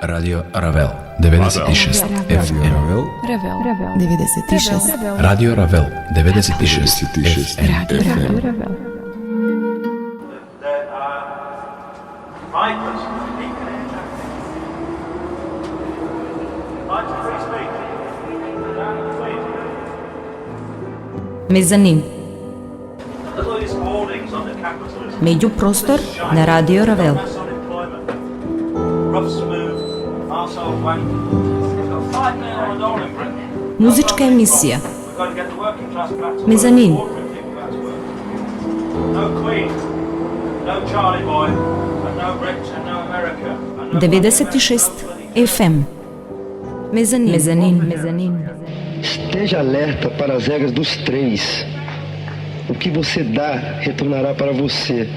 Radio Ravel 96 FM. Ravel 96 Radio Ravel 96 FM. Radio Ravel. Migrants from Deacon Air. Right to free speech. Down the feet. Mezanin. Look at these hoardings on the capitalism. Međuprostor na Radio Ravel. Mass unemployment. Rough smooth. Arsehole wank. It's got 5 million $1 in Britain. Muzička emisija. We're going to get the working class back to work. Mezanin. Ordinary people back to work. No Queen. No Charlie Boy. And no Rich and no America. And no 96 FM. Mezanin. Esteja alerta para as regras dos três. O que você dá retornará para você.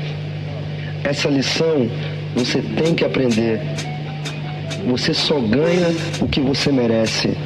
Essa lição você tem que aprender. Você só ganha o que você merece.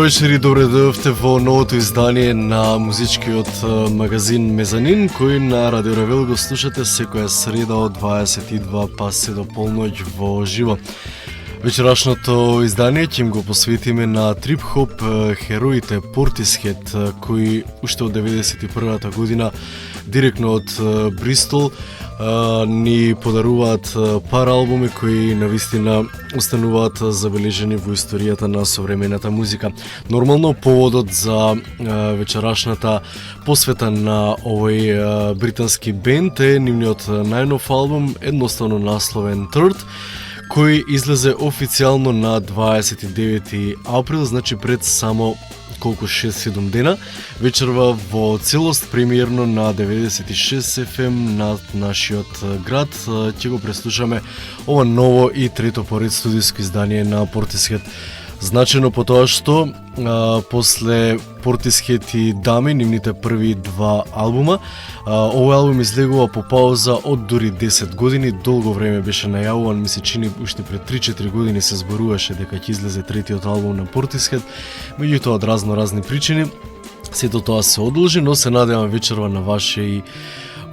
Добро вечер и добре дојдовте во новото издание на музичкиот магазин Мезанин, кој на Радио Равел го слушате секоја среда од 22 па се до полноќ во живо. Вечерашното издание ќе им го посветиме на трип-хоп хероите Portishead, кои уште од 91-та година директно од Бристол ни подаруваат пар албуми кои навистина остануваат забележени во историјата на современата музика. Нормално поводот за вечерашната посвета на овој британски бенд е нивниот најнов албум, едноставно насловен Third, кој излезе официјално на 29 април, значи пред само колку 6-7 дена, вечерва во целост премиерно на 96 FM на нашиот град. Ќе го преслушаме ова ново и трето поред студиско издание на Portishead. Значено по тоа што после Portishead и Дами, нивните први два албума, овој албум излегува по пауза од дури 10 години, долго време беше најавуван, ми се чини уште пред 3-4 години се зборуваше дека ќе излезе третиот албум на Portishead, меѓутоа од разни причини сето тоа се одложи, но се надевам вечерва на ваше и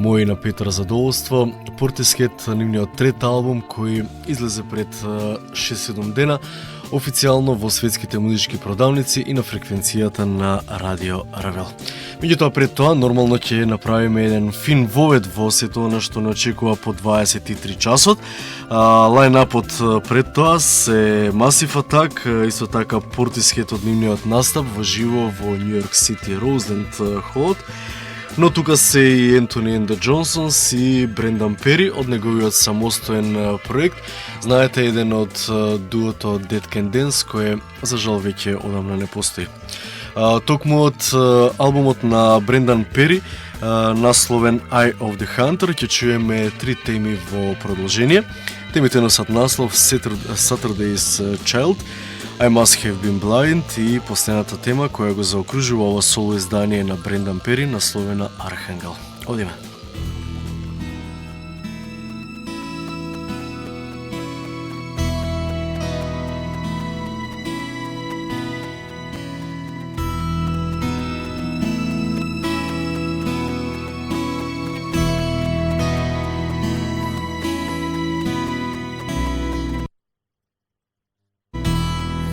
мој на Петра задоволство. Portishead, нивниот трет албум кој излезе пред 6-7 дена, официјално во светските музички продавници и на фреквенцијата на Радио Равел. Меѓутоа пред тоа нормално ќе направиме еден фин вовед во сето она што не очекува по 23 часот. Лајнапот пред тоа се Massive Attack, исто така Portishead од нивниот настап во живо во Нью Йорк Сити Роузленд Холл. Но тука се и Ентони and the Johnsons и Брендан Пери од неговиот самостоен проект. Знаете, еден од дуото Dead Can Dance, кој за жал веќе одамна не постои. Токму од албумот на Брендан Пери, насловен Eye of the Hunter, ќе чуеме три теми во продолжение. Темите носат наслов Saturday's Child, I Must Have Been Blind и последната тема која го заокружува ова соло издание на Брендан Пери, насловена Архангел. Одиме.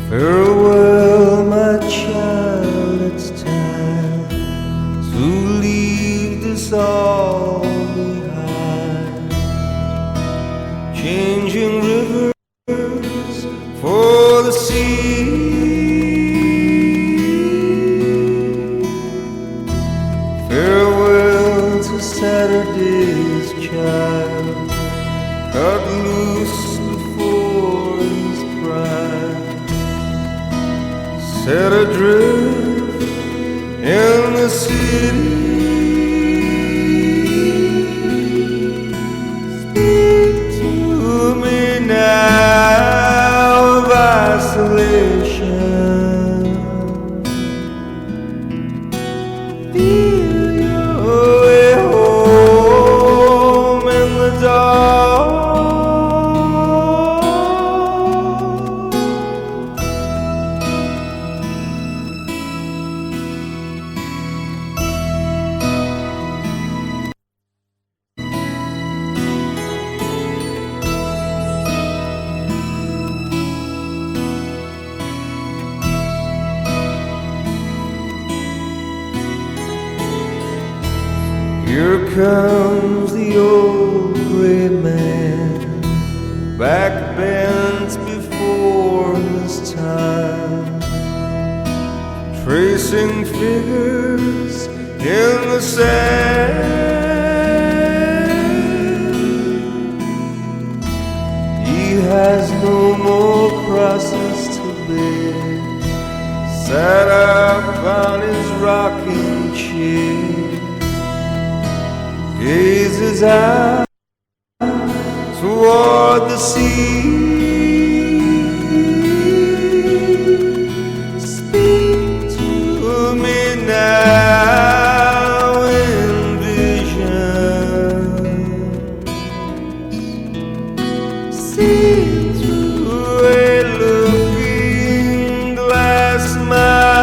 Farewell, my child, it's time to leave this all behind. Changing rivers for the sea, farewell to Saturday's child, cut loose before his pride. Set adrift in the city, speak to me now of isolation. Feel your way home in the dark. Here comes the old gray man, backbent before his time, tracing figures in the sand. He has no more crosses to bear, sat up on his rocking chair, gazes out toward the sea. Speak to me now in vision. See through a looking glass, my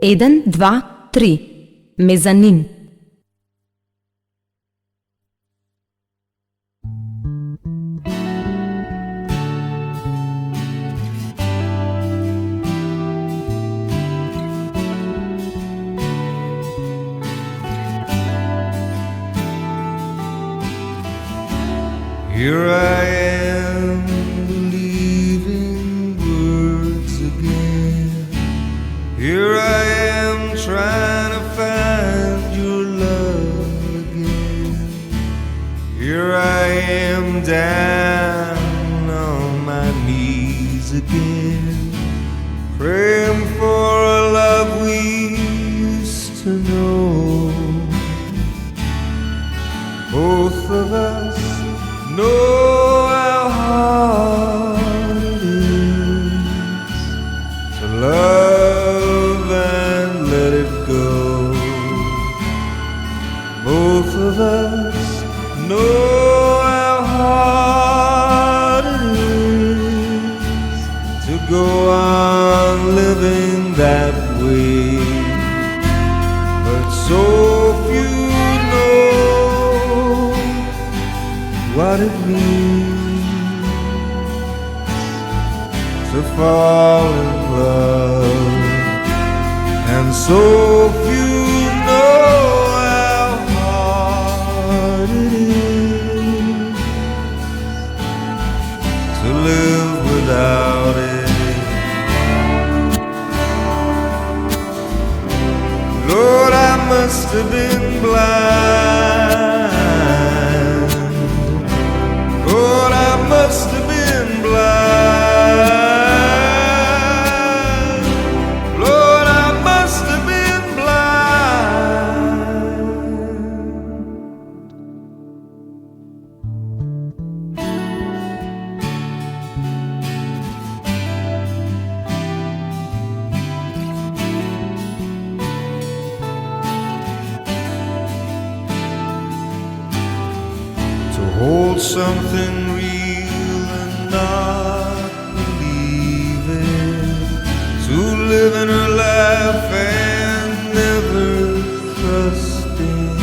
1, 2, 3. Мезанин. Here I am, believing words again. Here I am, trying to find your love again. Here I am, down on my knees again, praying for a love we used to know. Both of us know how hard it is to love and let it go. Both of us know how hard it is to go on living that way. But so few know what it means to fall in love, and so few know how hard it is to live without it. Lord, I must have been blind. Lord, I must have been blind. Lord, I must have been blind. To hold something real and not believe it, to live in her life and never trust it,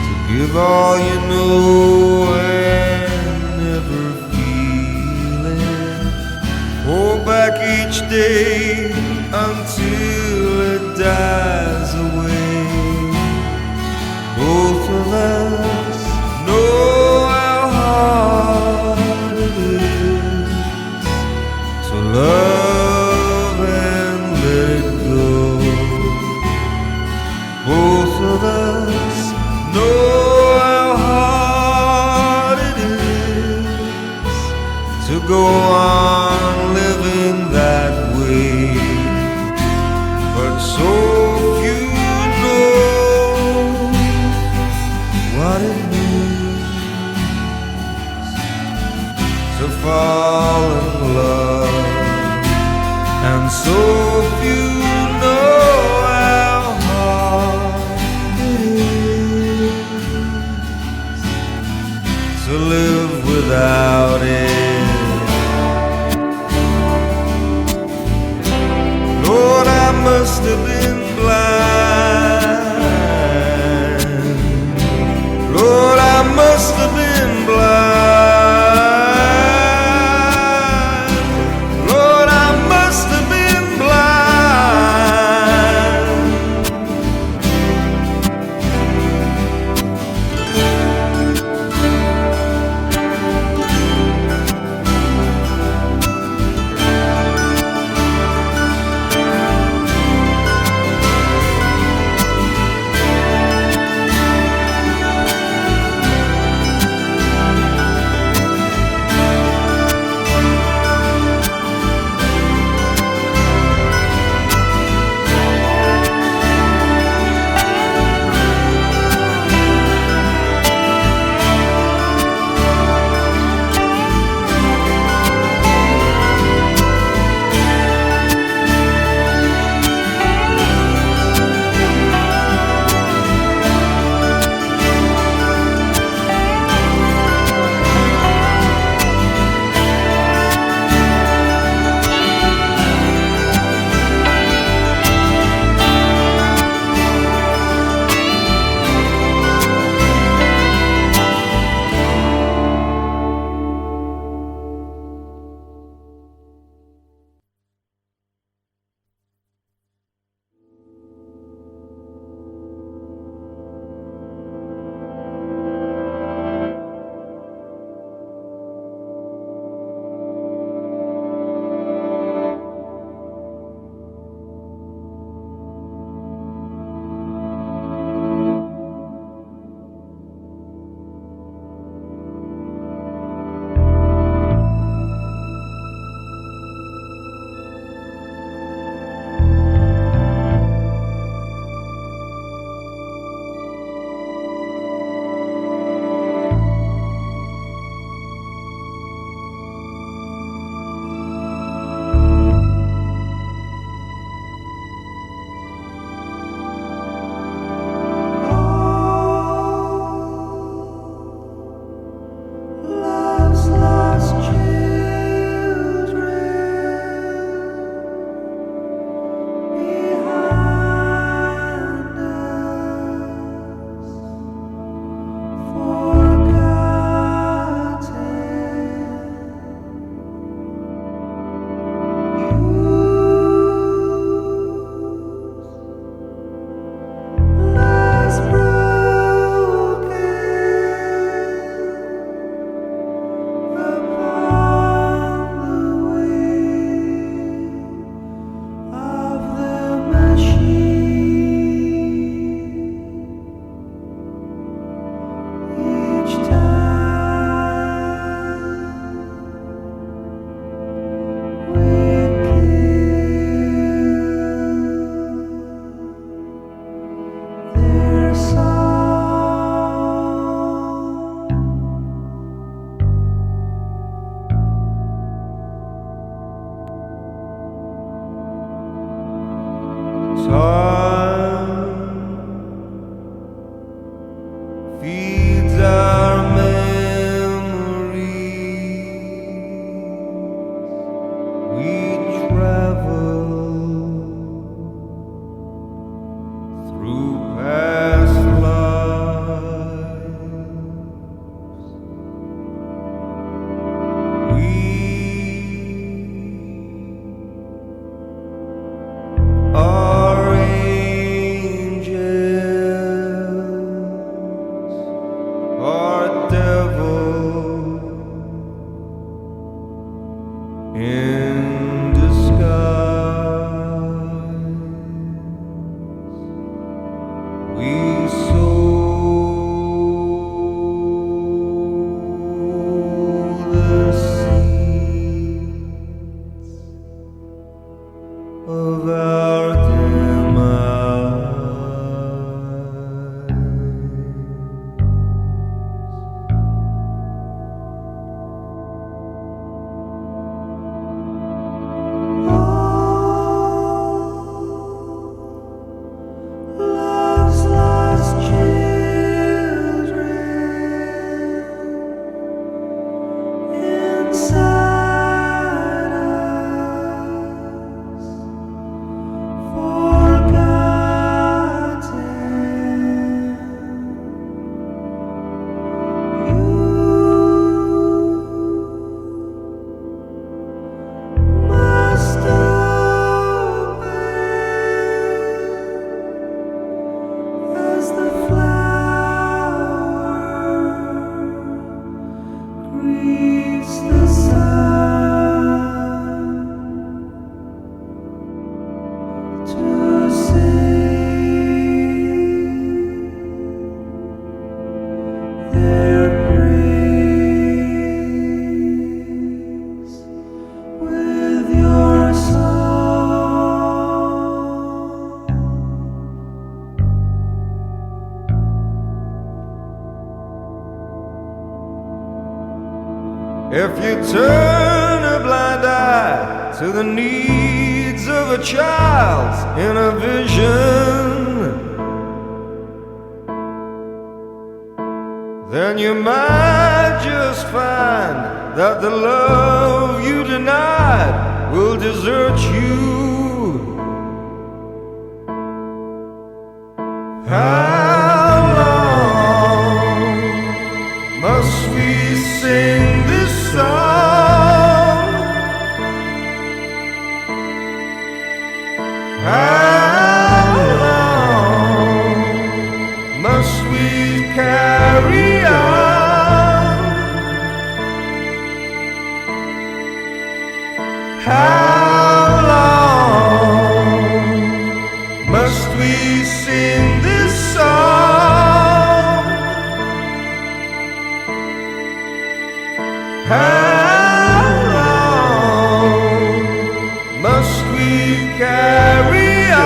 to give all you know and never feel it, hold back each day until it dies away. Both of us know how hard it is to love and let it go. Both of us know how hard it is to go on living that way. But so few know what it means to fall in love, and so few know how hard it is to live without it. Lord, I must have been blind. Lord, I must have been blind. Lord, I must have been blind. reach the sun to sing their praise with your song. If you turn a blind eye to the needs of a child in a vision, then you might just find that the love you denied will desert you. How long must we sing this song? How long must we carry on? How long must we sing this song? How long must we carry on?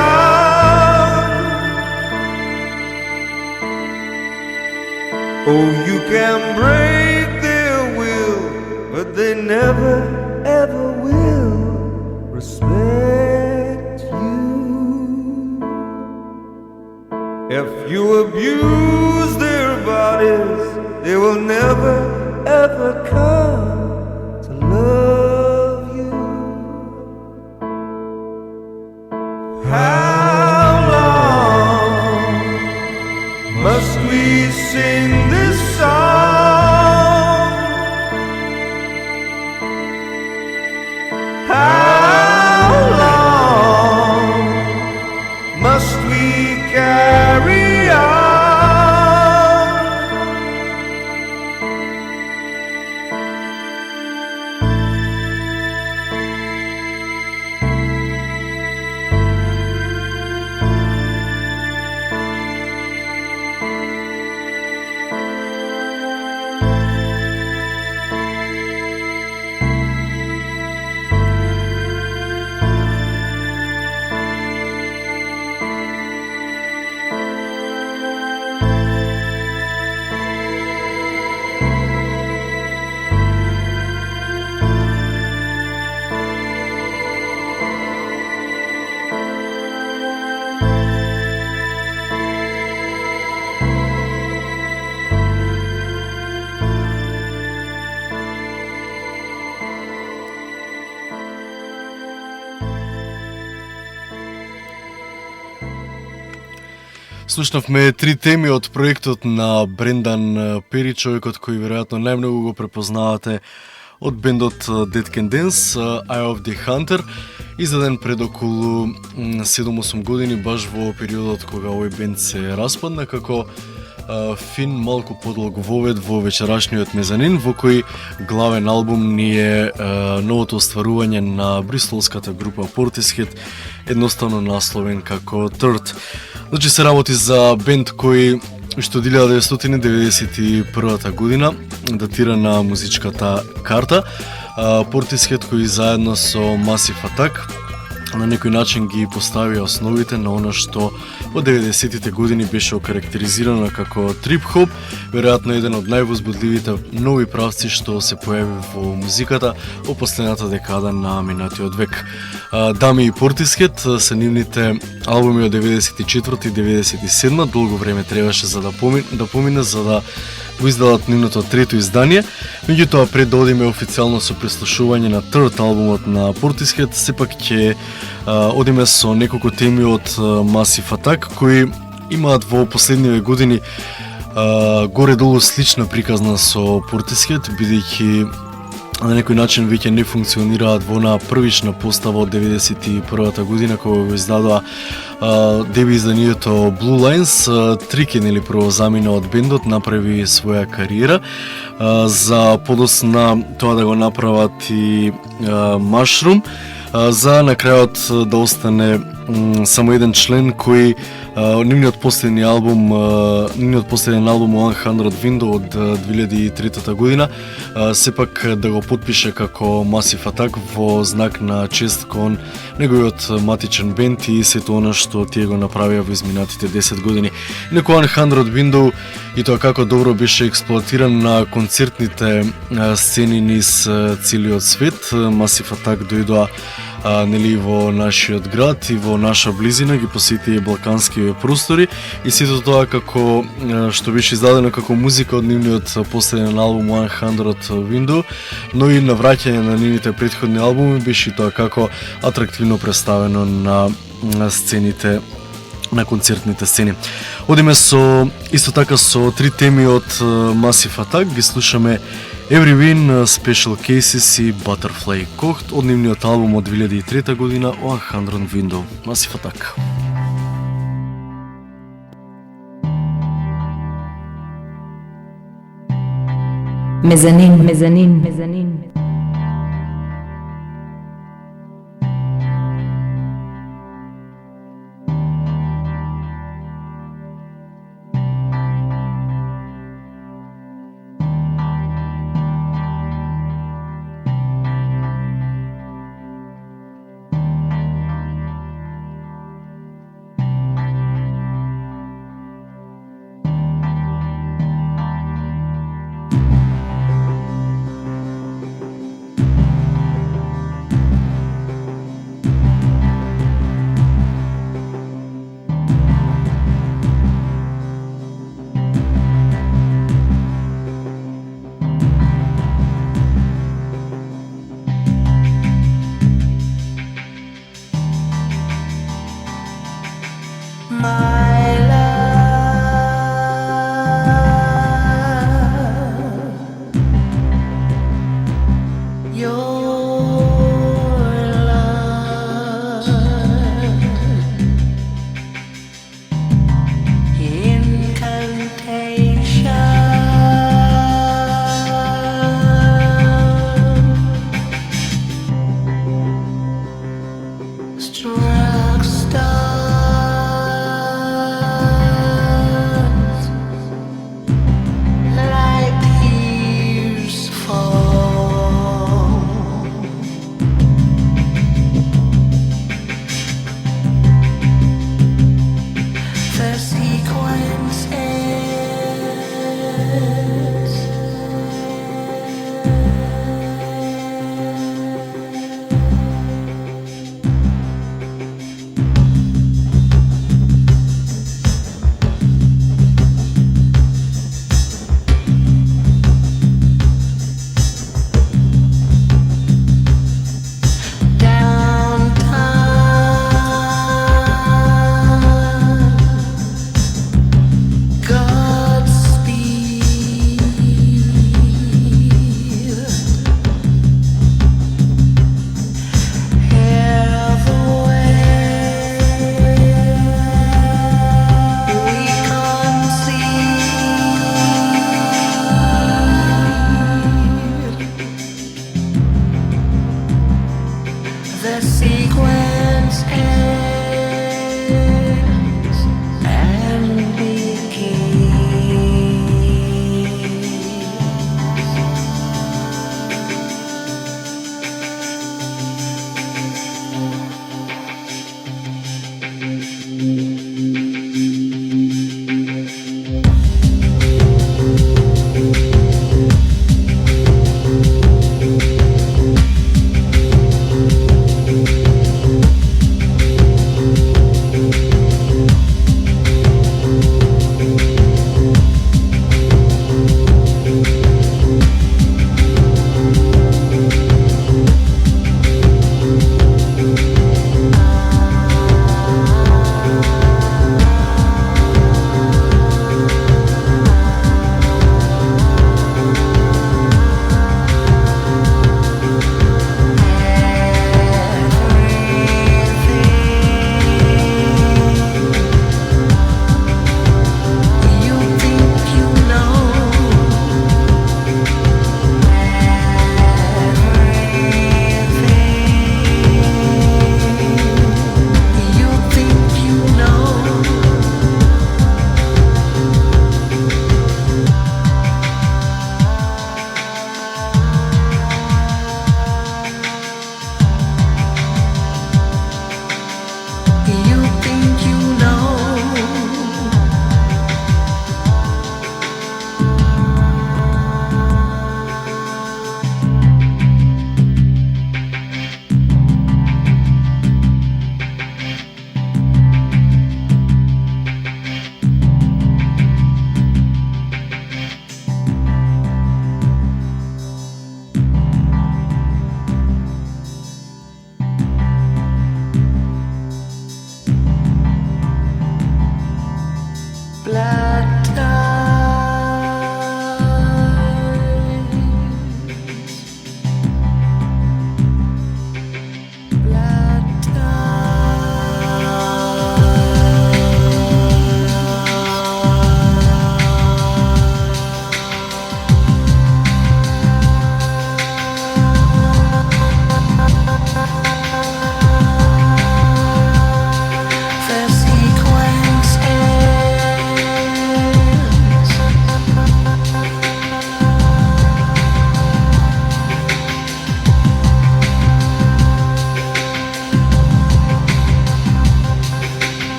Oh, you can break their will, but they never ever will respect you. If you abuse their bodies, they will never ever come to love you. How long must we sing this song? How long must we carry on? Слушнавме три теми од проектот на Брендан Пери, човекот кој веројатно најмногу го препознавате од бендот Dead Can Dance, Eye of the Hunter, издаден пред околу 7-8 години, баш во периодот кога овој бенд се распадна, како фин малку подлог вовед во вечерашниот мезанин, во кој главен албум ни е новото остварување на бристолската група Portishead, едноставно насловен како Third. Значи се работи за бенд кој уште од 1991 година датира на музичката карта. Portishead кој заедно со Massive Attack на некој начин ги поставија основите на она што во 90-тите години беше окарактеризирано како трип-хоп, веројатно еден од највозбудливите нови правци што се појави во музиката во последната декада на минатиот век. Дами и Portishead се нивните албуми од 94 и 97, долго време требаше за да помине за да го издадат нивното трето издание. Меѓутоа, пред да одиме официјално со преслушување на Third албумот на Portishead, сепак ќе одиме со неколку теми од Massive Attack, кои имаат во последниве години горе-долу слична приказна со Portishead, бидејќи на некој начин веќе не функционираат во на првична постава од 91-та година кога го издадоа деби изданието Blue Lines. Трики нели прво замина од бендот, направи своја кариера, за подосна тоа да го направат и Mushroom, за на крајот да остане само еден член кој нивниот последен албум 100 Window од 2003 година сепак да го потпише како Massive Attack во знак на чест кон неговиот матичен бенд и сето она што тие го направија во изминатите 10 години. Инаку 100 Window и тоа како добро беше експлоатиран на концертните сцени низ целиот свет. Massive Attack дојдоа нели во нашиот град и во наша близина, ги посети балкански простори и сето тоа како што беше издадено како музика од нивниот последен албум 100 Window, но и на враќање на нивните претходни албуми беше тоа како атрактивно представено на сцените, на концертните сцени. Одиме исто така со три теми од Massive Attack, ги слушаме Every Win, Special Cases и Butterfly Court од нивниот албум од 2003 година 100 Window. Massive Attack. Mezanin.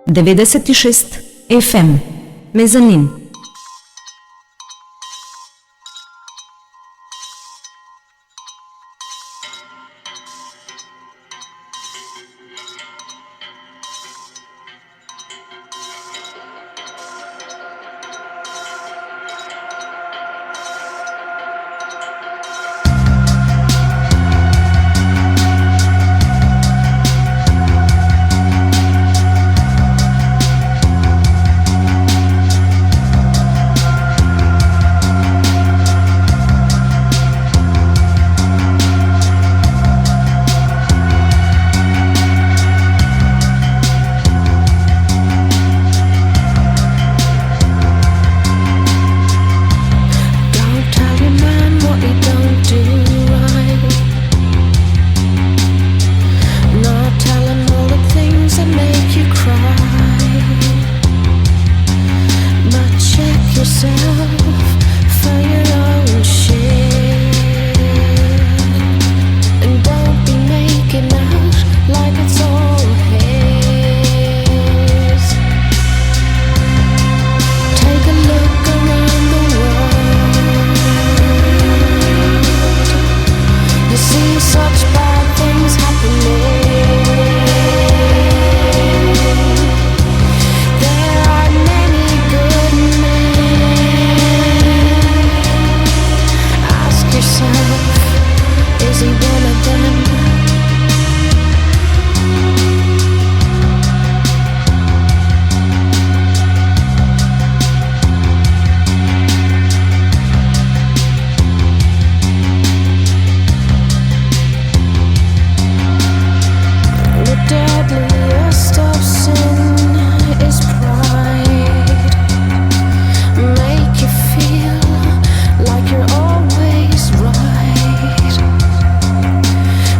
96 FM. Мезанин.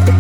But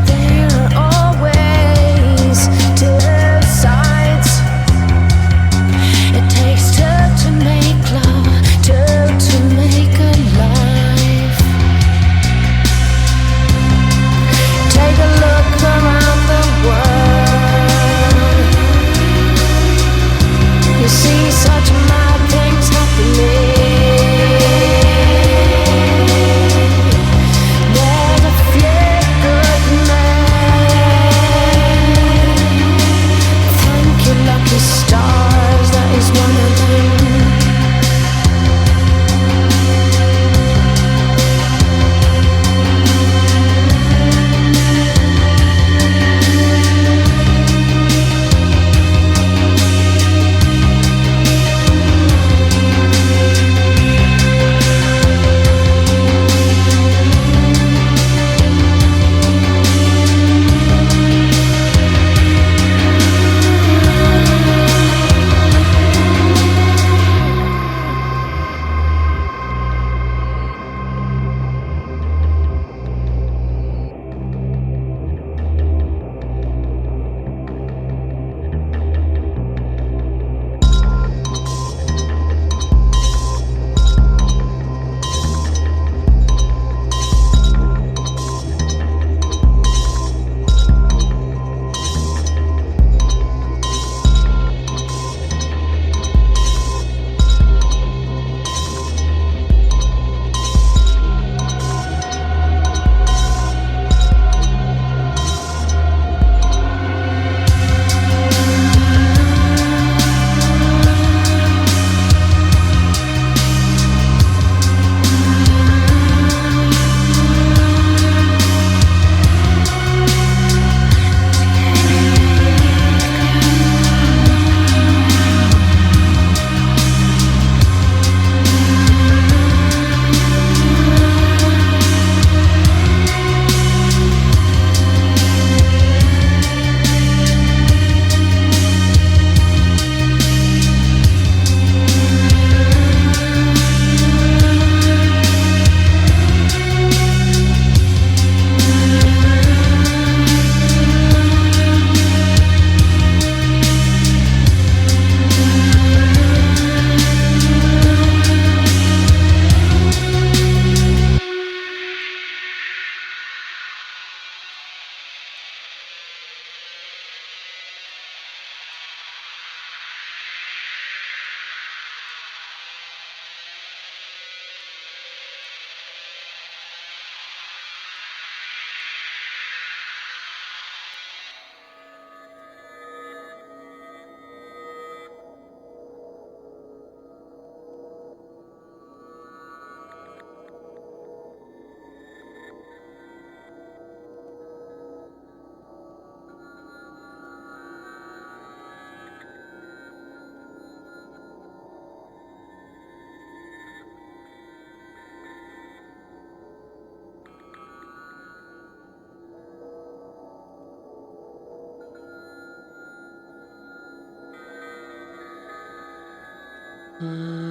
Feel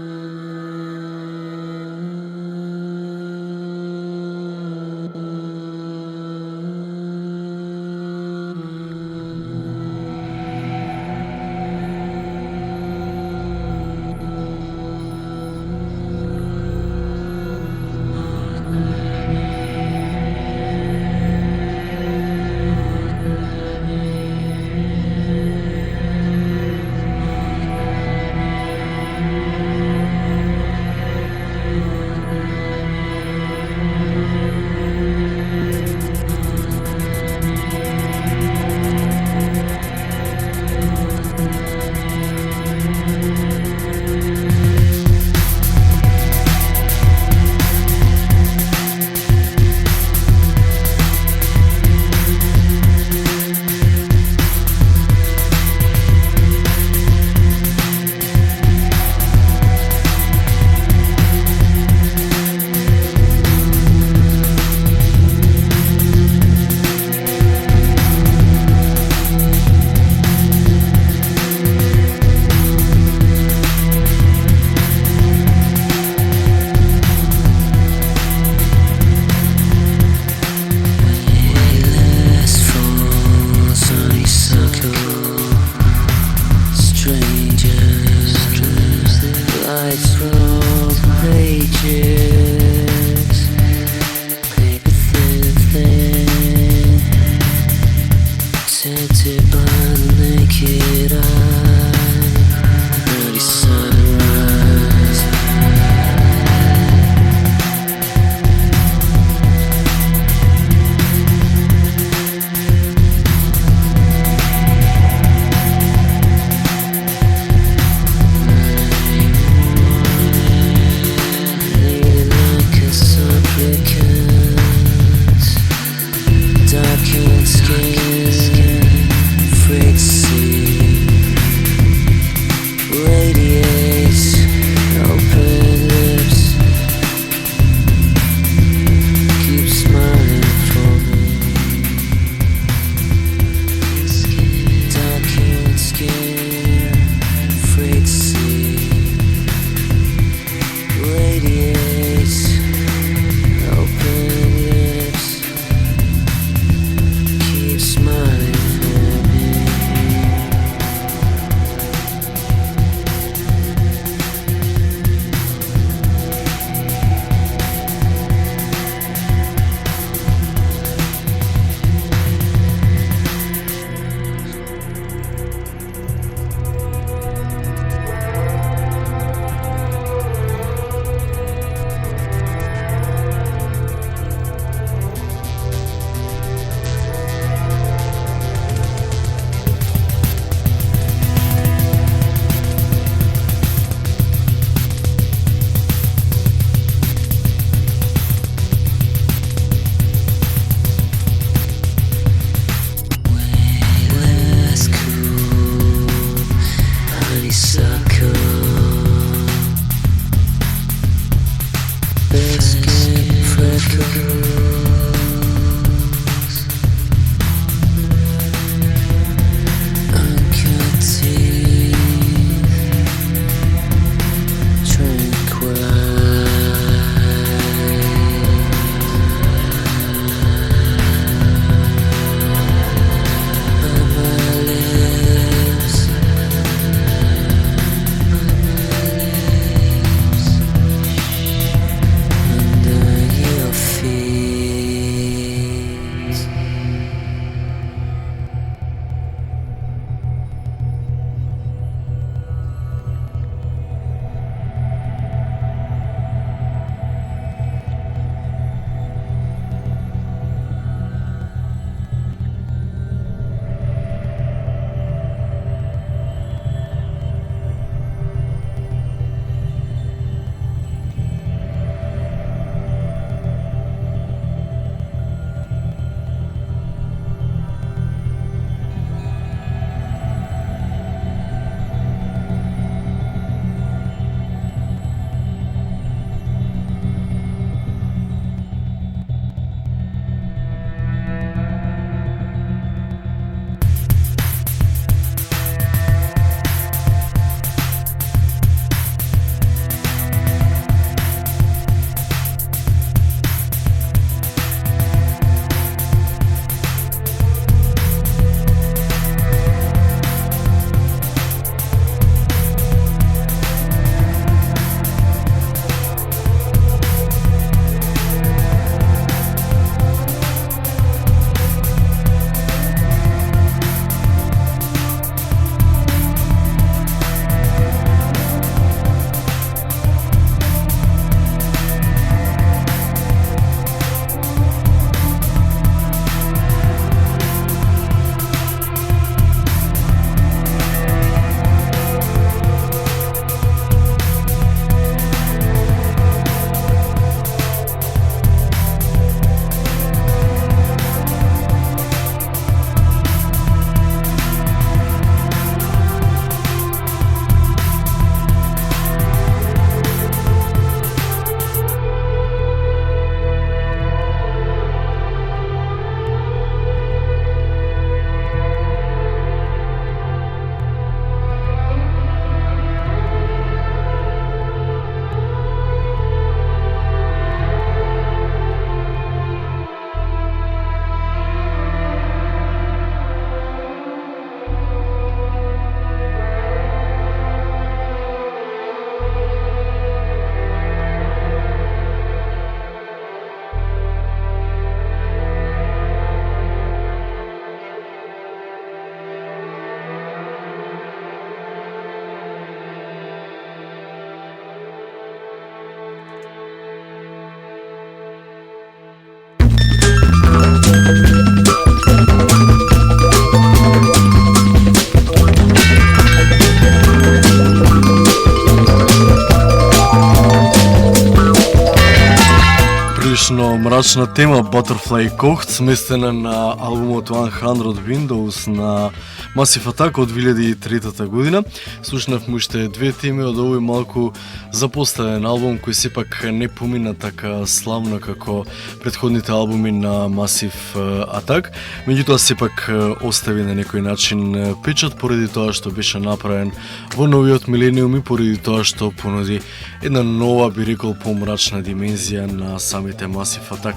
Прилично мрачна тема Butterfly Court, сместена на албумот 100 Windows на Massive Attack од 2003 година. Слушнавме уште две теми од овој малку запоставен албум кој сепак не помина така славно како претходните албуми на Massive Attack, меѓутоа сепак остави на некој начин печат поради тоа што беше направен во новиот милениум и поради тоа што понуди една нова, би рекол, помрачна димензија на самите Massive Attack.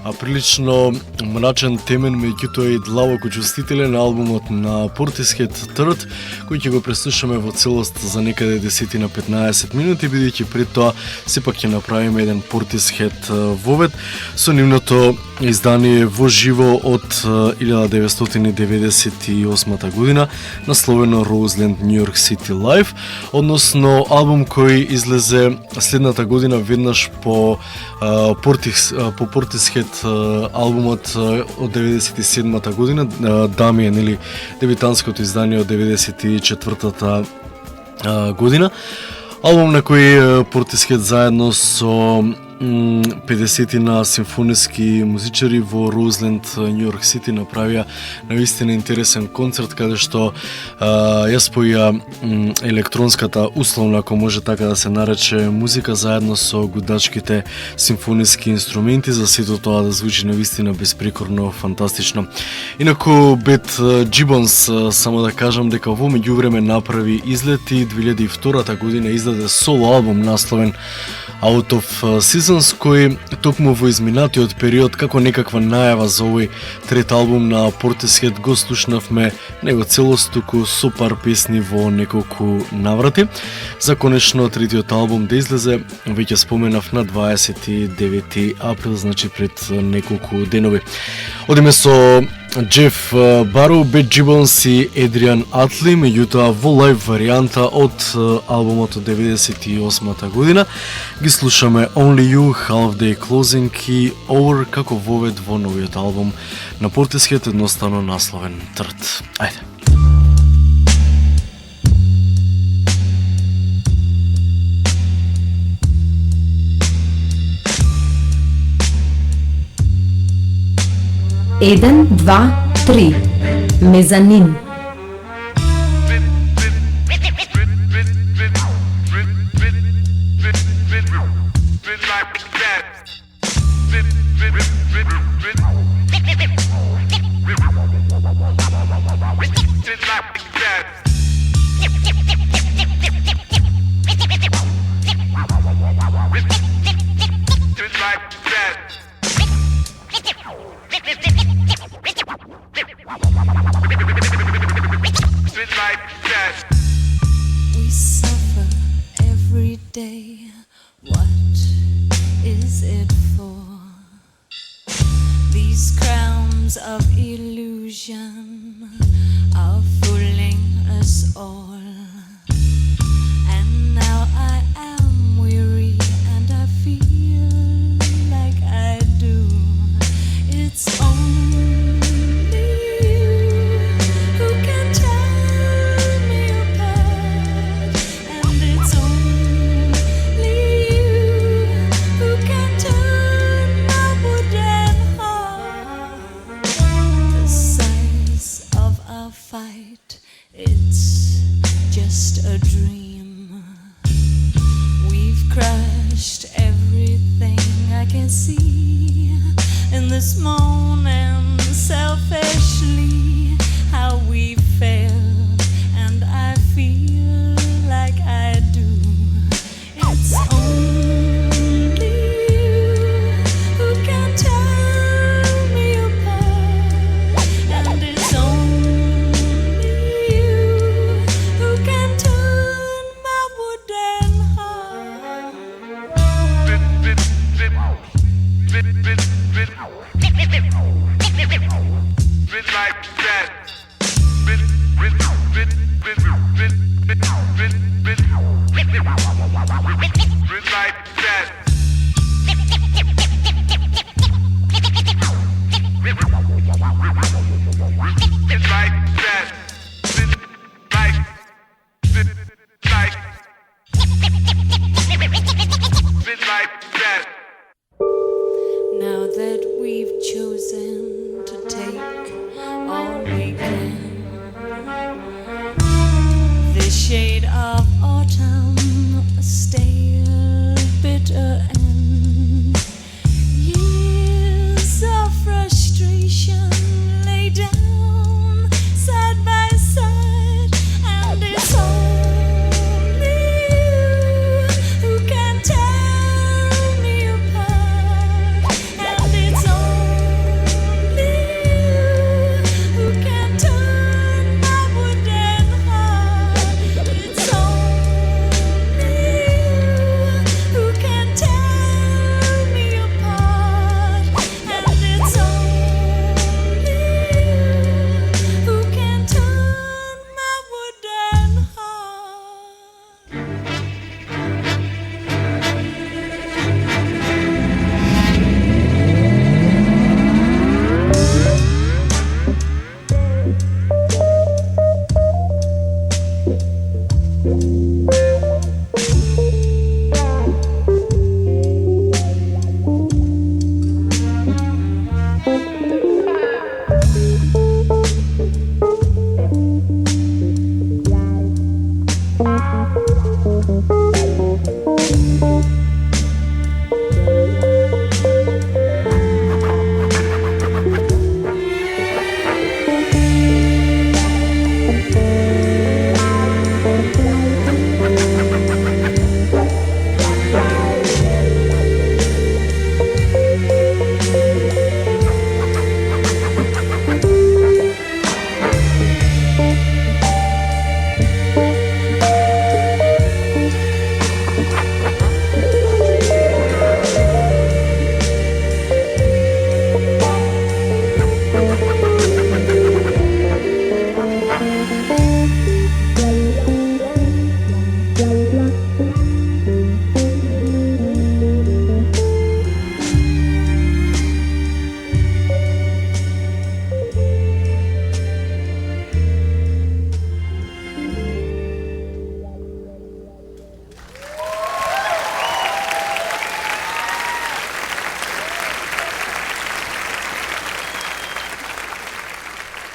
А прилично мрачен темен, меѓутоа и длабоко чувствителен албумот на Portishead III, кој ќе го преслушаме во целост за некаде 10 на 15 минути, бидејќи пред тоа сепак ќе направиме еден Portishead вовед со нивното издание во живо од 1998 година, насловено Roseland New York City Live, односно албум кој излезе следната година веднаш по Portishead албумот од 97-та година, Damien или дебютантското издание од 94-та година. Албум на кој Portishead заедно со 50 на симфониски музичари во Roseland, New York City направија навистина интересен концерт каде што ја споја електронската, условно ако може така да се нарече, музика заедно со гудачките симфониски инструменти за сето тоа да звучи навистина безпрекорно фантастично. Инаку Бет Gibbons, само да кажам дека во меѓувреме направи излети 2002 година издаде соло албум насловен Out of Seasons, кој токму во изминатиот период како некаква најава за овој трет албум на Portishead го слушнавме не во целост, туку со пар песни во неколку наврати. За конечно третиот албум да излезе, веќе споменав, на 29 април, значи пред неколку денови. Одиме со Джеф Бароу, Бет Gibbons и Едриан Атли, меѓутоа во лайв варијанта од албумот од 98-та година. Ги слушаме Only You, Half Day Closing и Over како вовед во новиот албум на Portishead, едноставно насловен Трт. Ајде. Еден, два, три. Мезанин. We suffer every day. What is it for? These crowns of illusion are fooling us all. And now I am weary and I feel like I do. It's only who can tear me apart, and it's only you who can turn my wooden heart. The size of our fight, it's just a dream. We've crushed everything I can see in this moment, selfishly, how we fail, and I feel like I do. It's only you who can tear me apart, and it's only you who can turn my wooden heart. Like Now that we've chosen to take all we can, the shade of autumn, a stale, bitter end. Years of frustration lay down side by side, and it's only you who can tear me apart. And it's only you who can turn my wooden heart. It's only you who can tear me apart. And it's only you who can turn my wooden heart.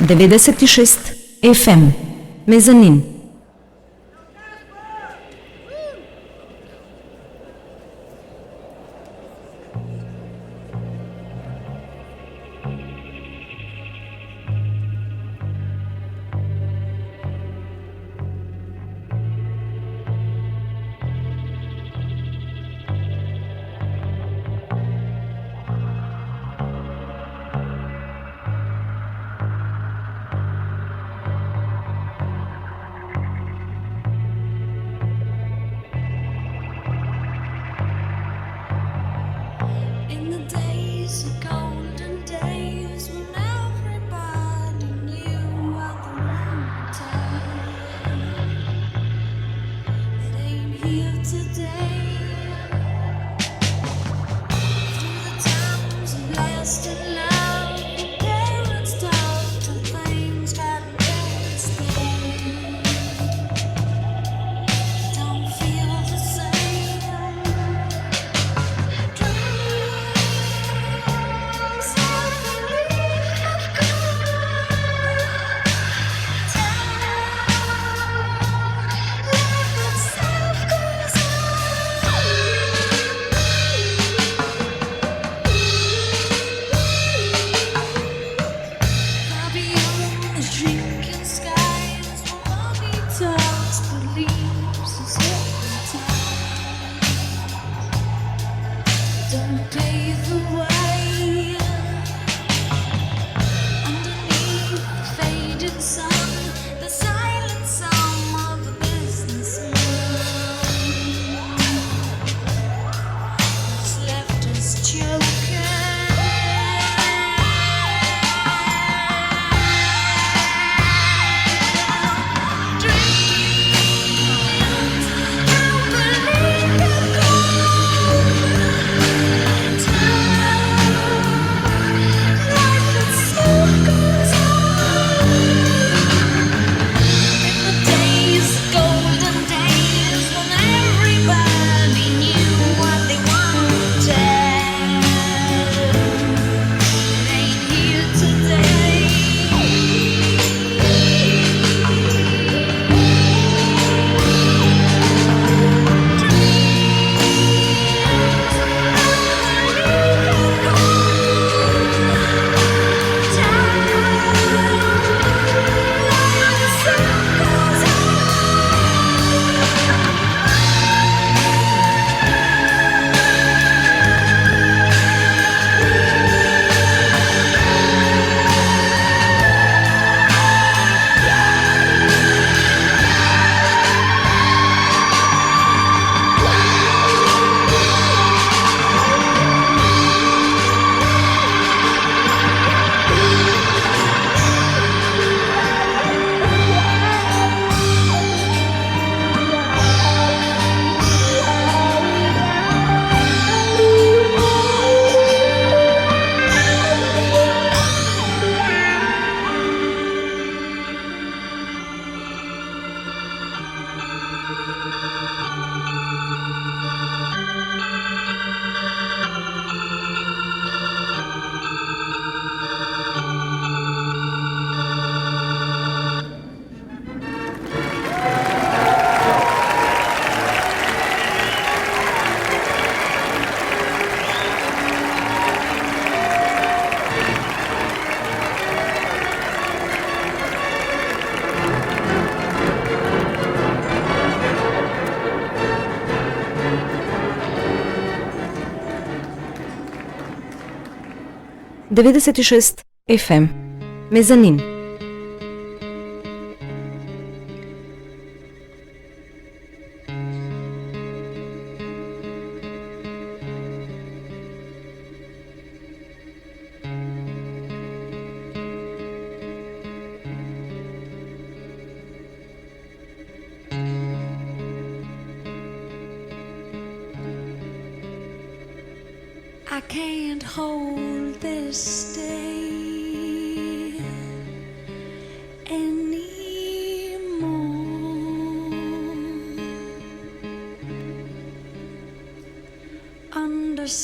Devedeset i šest FM Mezanin. In the days, the golden days, when everybody knew what the wrong time. It ain't here today. Through the times of lasting love, the parents talk to things that don't stay. Don't feel the same. 96 FM Мезанин. I can't hold this day anymore.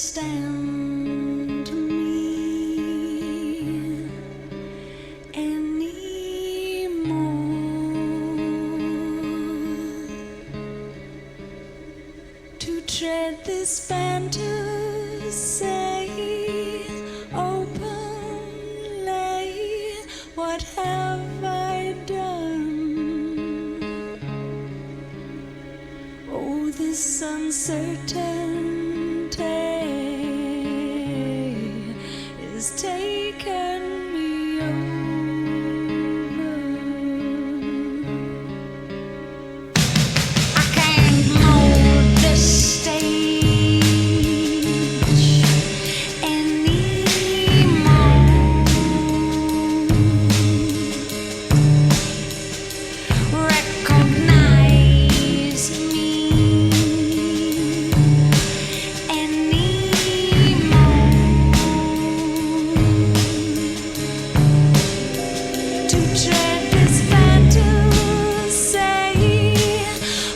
Understand me anymore. To tread this fantasy openly, what have I done? Oh, this uncertainty is taken me over. I can't mold this stage anymore. Recognize me to tread this fantasy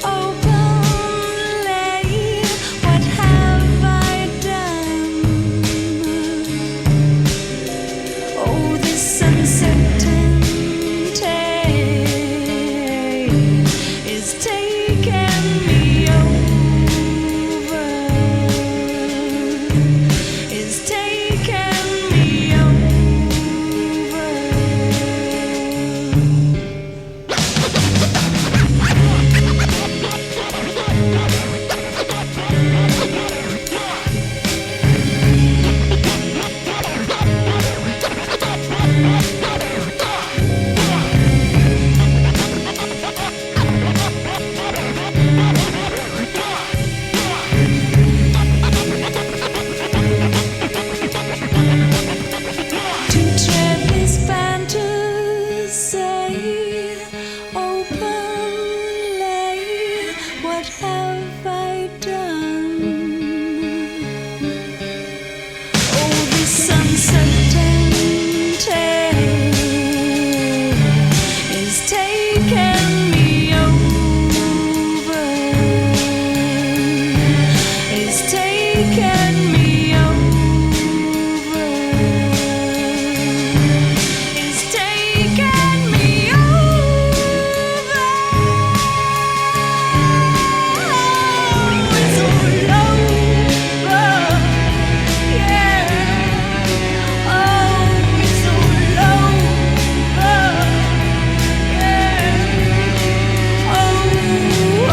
openly, what have I done? Oh, this uncertainty is taking me over, is taking me over. To tread this fantasy openly, what have I done? Oh, this uncertainty is taking me over, is taking me over, is taking me over. Oh, it's all over, yeah. Oh, it's all over, yeah. Oh,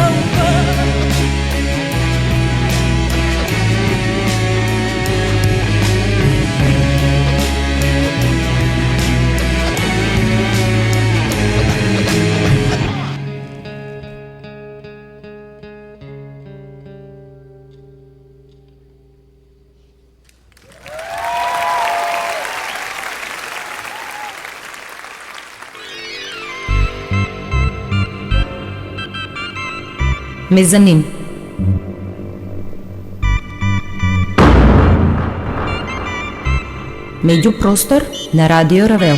over. Мезанин. Меѓупростор на Радио Равел.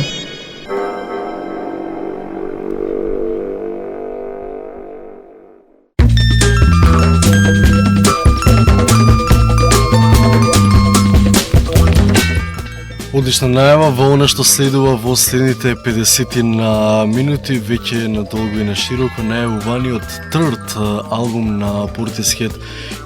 Одлична најава во она што следува во следните 50 на минути, веќе надолго и на широко најавуваниот трд албум на Portishead,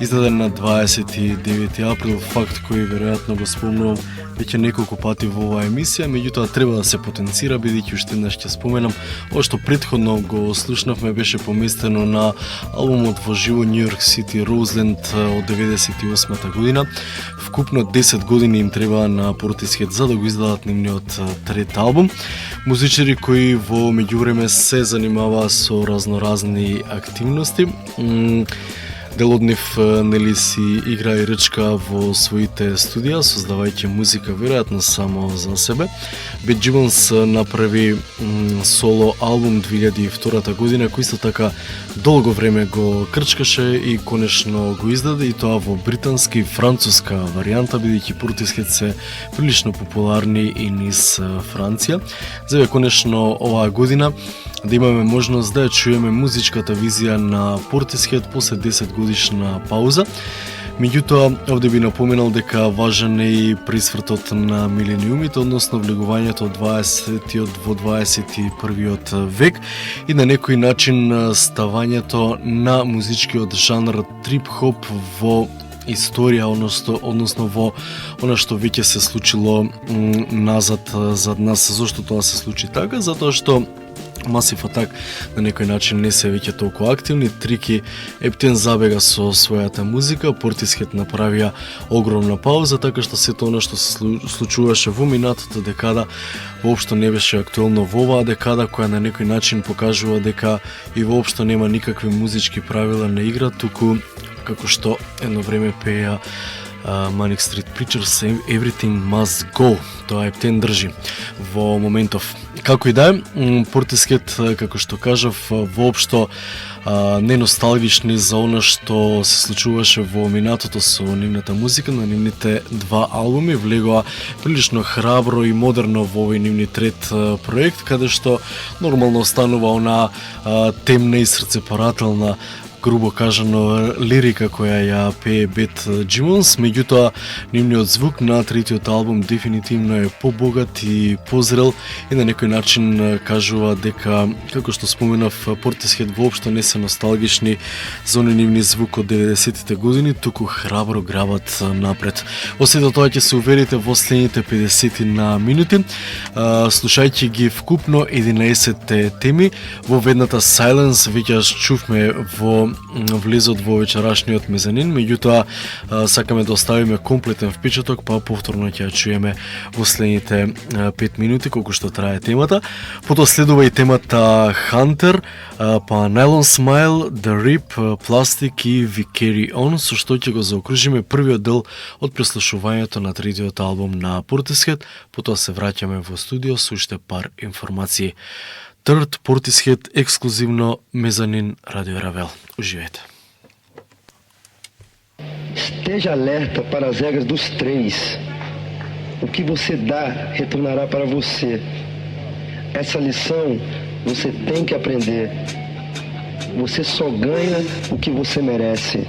издаден на 29 април, факт кој веројатно го спомнувам веќе неколку пати во оваа емисија, меѓутоа треба да се потенцира, бидејќи уште еднаш ќе споменам, ова што претходно го слушнавме беше поместено на албумот во живо New York City Roseland од 98-та година. Вкупно 10 години им треба на Portishead за да го издадат нивниот трет албум. Музичари кои во меѓувреме се занимаваа со разноразни активности. Дел од нив нели си игра и речка во своите студија, создавајќи музика веројатно само за себе. Бет Джимонс направи соло албум 2002 година, кој исто така долго време го крчкаше и конечно го издаде, и тоа во британски и француска варијанта, бидејќи Portishead се прилично популарни и низ Франција. За конечно оваа година да имаме можност да ја чуеме музичката визија на Portishead после 10 годишна пауза. Меѓутоа, овде би напоменал дека важен е и присвртот на милениумите, односно влегувањето од 20-тиот во 21-виот век и на некој начин ставањето на музичкиот жанр трип-хоп во историја, односно во она што веќе се случило назад зад нас. Зошто тоа се случи така? Затоа што Massive Attack на некој начин не се веќе толку активни, Трики ептен забега со својата музика, Portishead направија огромна пауза, така што сето она што се случуваше во минатата декада воопшто не беше актуелно во оваа декада, која на некој начин покажува дека и воопшто нема никакви музички правила на игра, туку како што едно време пеја Manic Street Preachers, Everything Must Go. Тоа ептен држи во моментов. Како и да е, Portishead, како што кажав, воопшто не носталгични за она што се случуваше во минатото со нивната музика, на нивните два албуми, влегоа прилично храбро и модерно во овој нивни трет проект, каде што нормално останува она темна и срцепарателна, грубо кажано, лирика која ја пее Бет Джимонс, меѓутоа нивниот звук на третиот албум дефинитивно е побогат и позрел и на некој начин кажува дека, како што споменав, Portishead воопшто не се носталгични за оној нивни звук од 90-тите години, туку храбро грабат напред. Во сето тоа ќе се уверите во следните 50 на минути, слушајќи ги вкупно 11 теми. Во ведната Silence веќе чувме во влезот во вечерашниот мезанин, меѓутоа сакаме да оставиме комплетен впечаток, па повторно ќе ја чуеме во следните 5 минути колку што трае темата. Потоа следува и темата Hunter, па Nylon Smile, The Rip, Plastic и We Carry On, со што ќе го заокружиме првиот дел од преслушувањето на третиот албум на Portishead. Потоа се враќаме во студио со уште пар информации. Third Portishead ексклузивно Мезанин Радио Равел. Уживете. Esteja alerta para as regras dos três. O que você dá retornará para você. Essa lição você tem que aprender. Você só ganha o que você merece.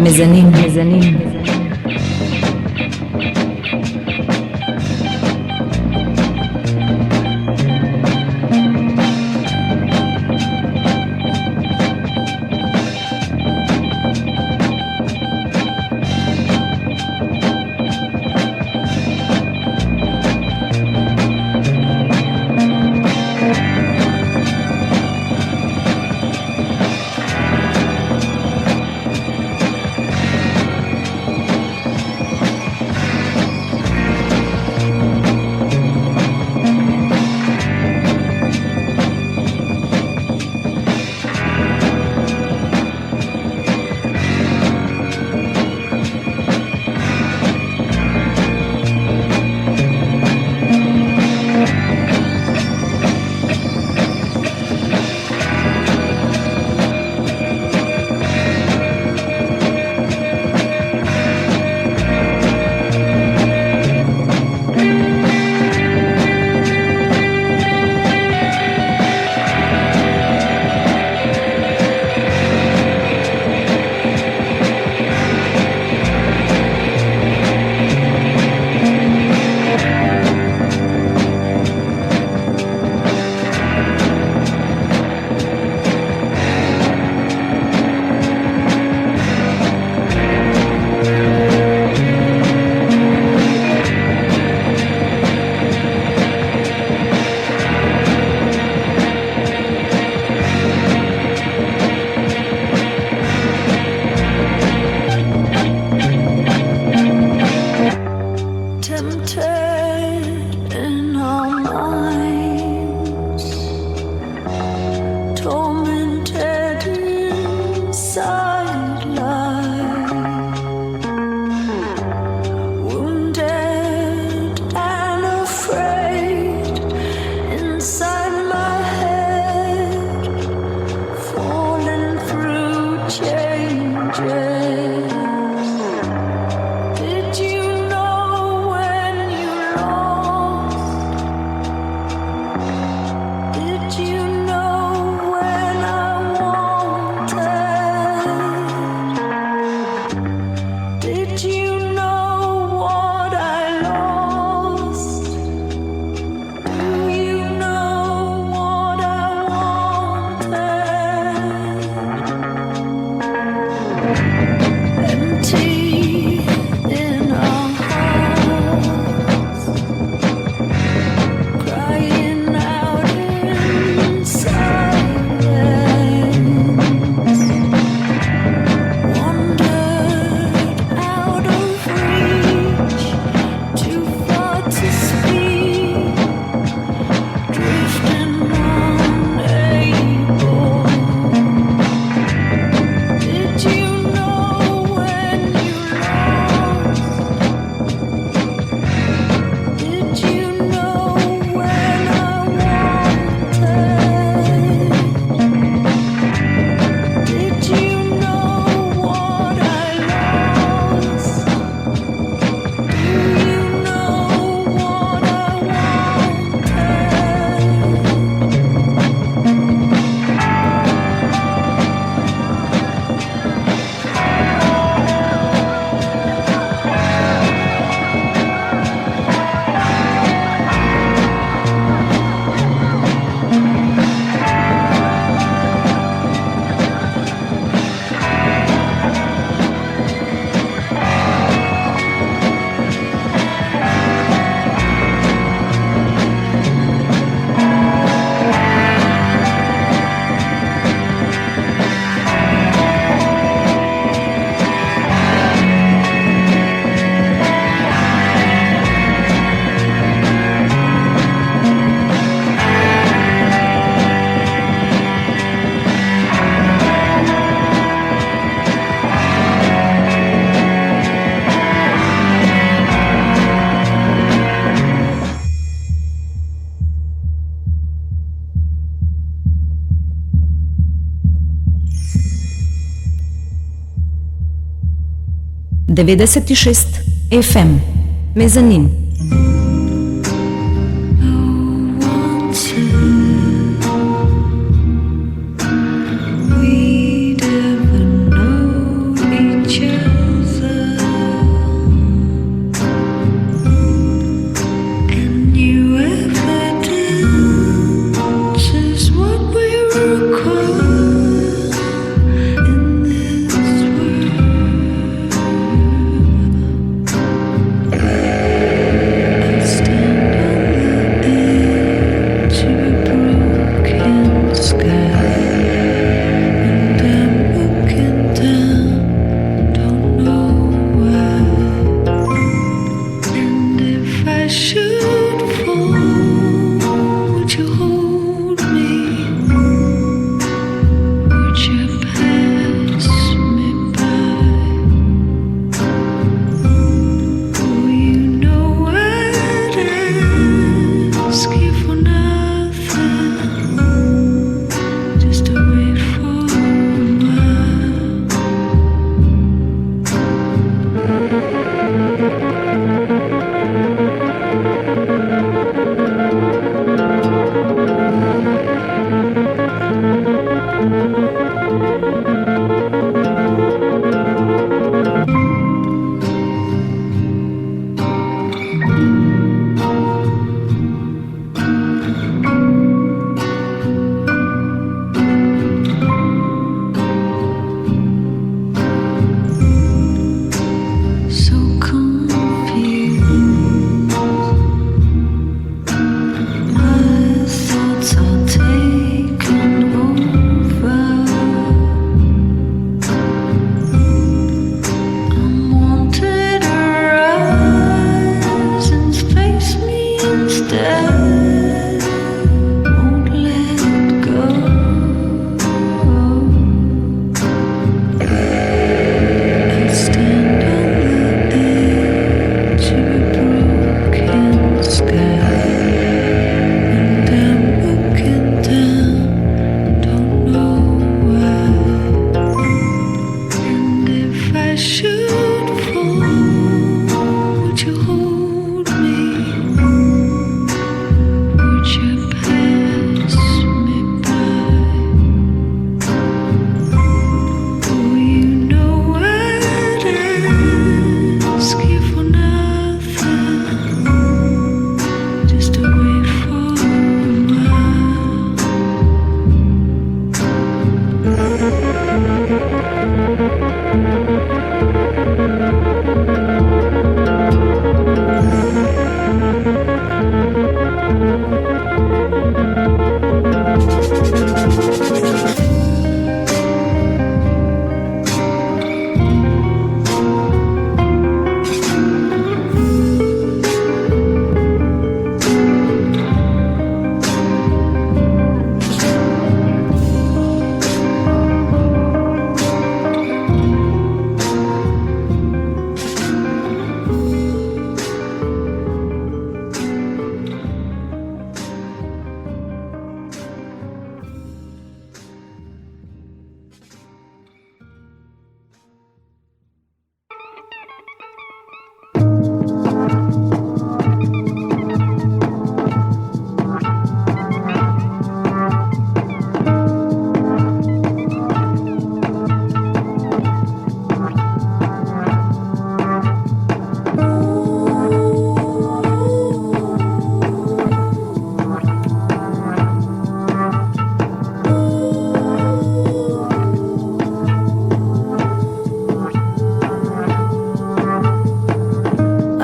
Mezanin. 96 FM Мезанин. I should fall, would you hold me? Would you pass me by? Oh, you know I'd ask you for nothing, just to wait for a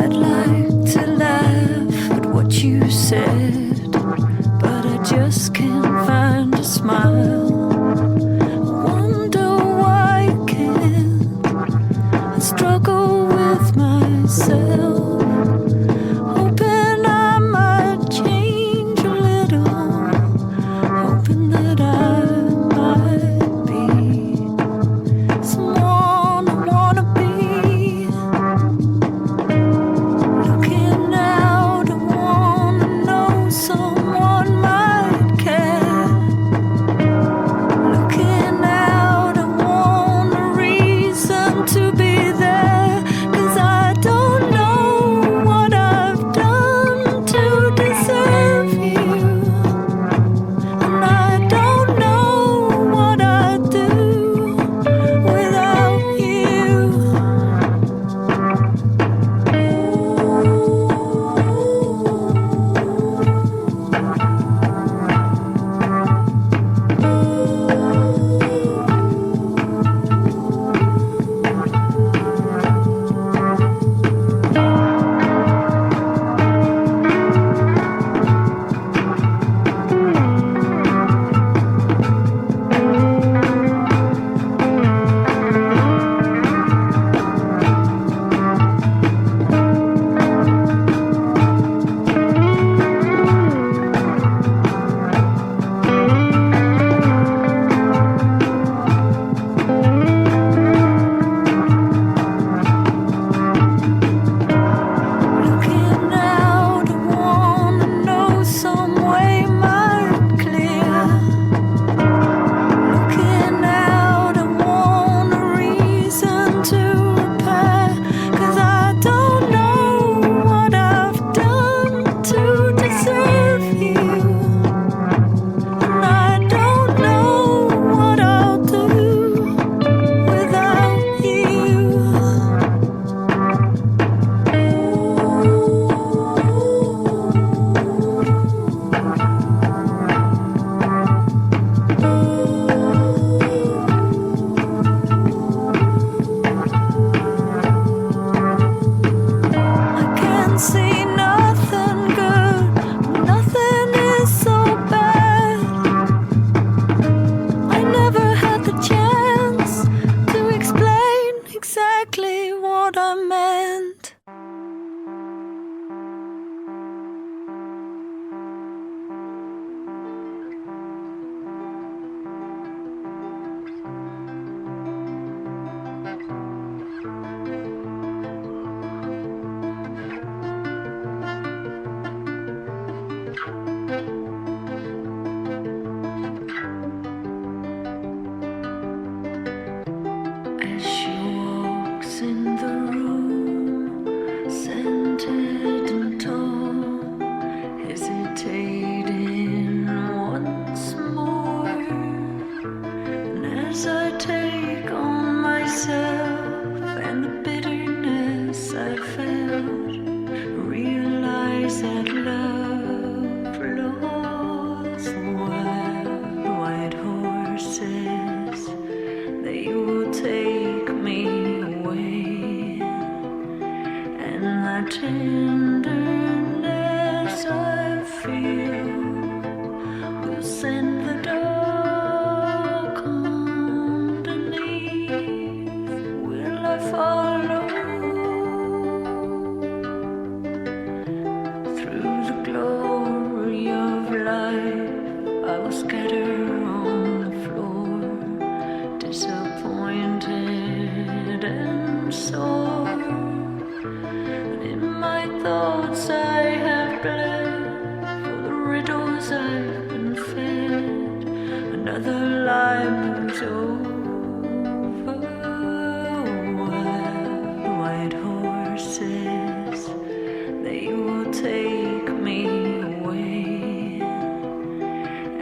I'd like to laugh at what you said, but I just can't find a smile. I wonder why I can't. I struggle with myself, hoping I might change a little, hoping that I might be someone I wanna be. Looking out, I wanna know someone might care. Looking out, I want a reason to be there, 'cause I don't know what I've done to deserve you, and I don't know what I'd do without you. Looking out, I wanna know some way might clear. Looking out, I want a reason to repair, 'cause I don't know what I've done to deserve you, and I don't know what I'll do without you. I can see nothing good, nothing is so bad. I never had the chance to explain exactly what I meant. As she walks tenderness I feel will send the dark underneath. Will I follow through the glory of life? I will scatter on the floor, disappointed and sore. And in my thoughts I have bled for the riddles I've been fed. Another lie moves over. Wild white horses, they will take me away.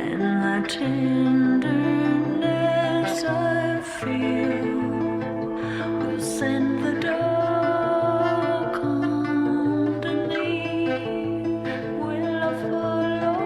And the tenderness I feel will send the dark underneath. Will I follow?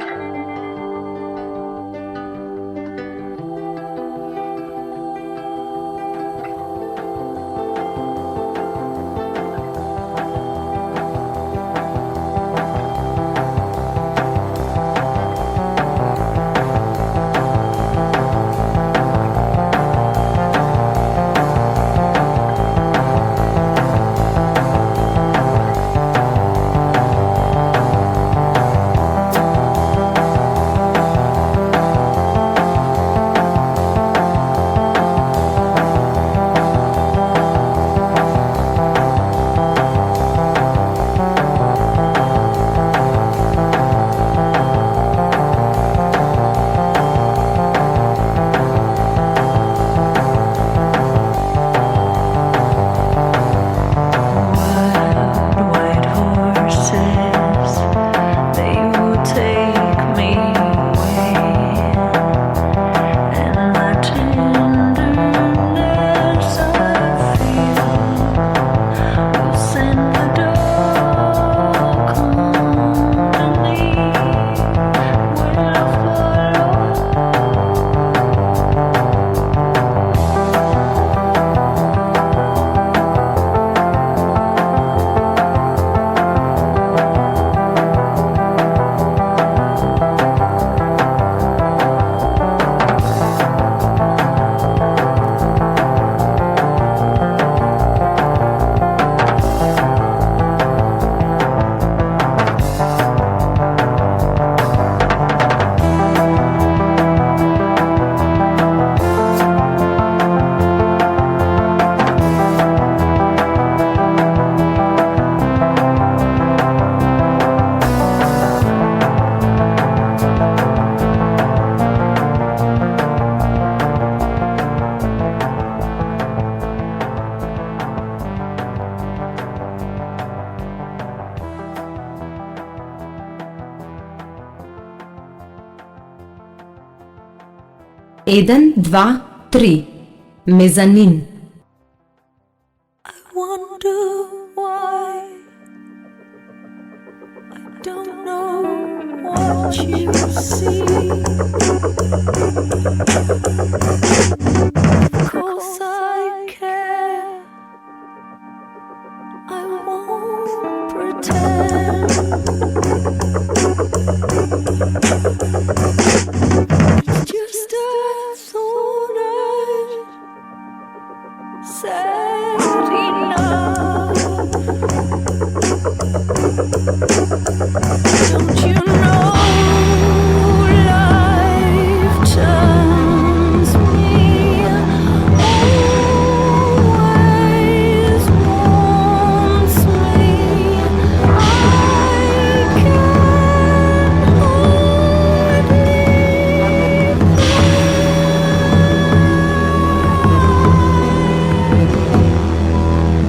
White horses, they will take me away. And the tenderness I feel will send the dark underneath. Will I follow? Eden, dva, tri. Mezanin. I wonder why. I don't know what you see. Of course I care. I won't pretend. It's just a thought I'd said enough. Don't you know life turns me always wants me. I can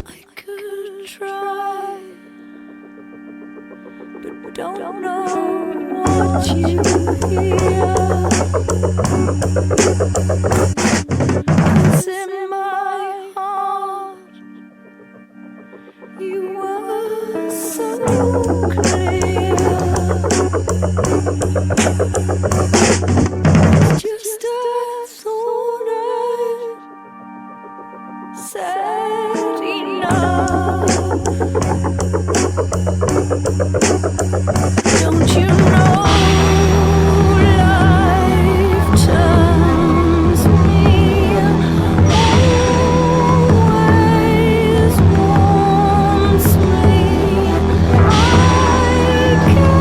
I could try, but don't know what you hear. 'Cause in my heart you were so clear. Just a thought I'd said enough. Don't you know life turns me always wants me. I can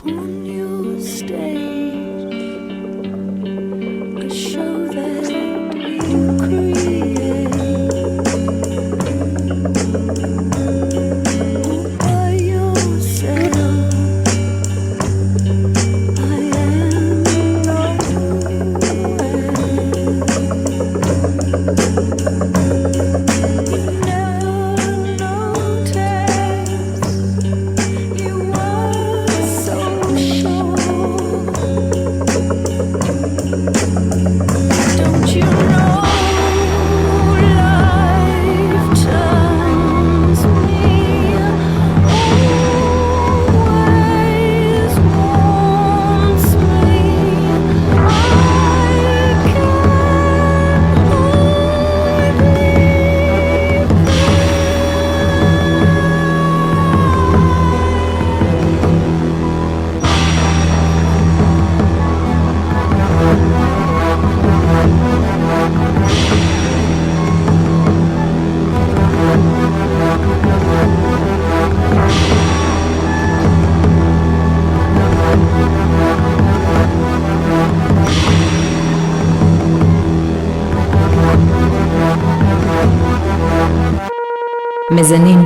on your stage, a show that you create all by yourself. I am you were so sure. Don't you know life turns me always wants me. I can מזנין.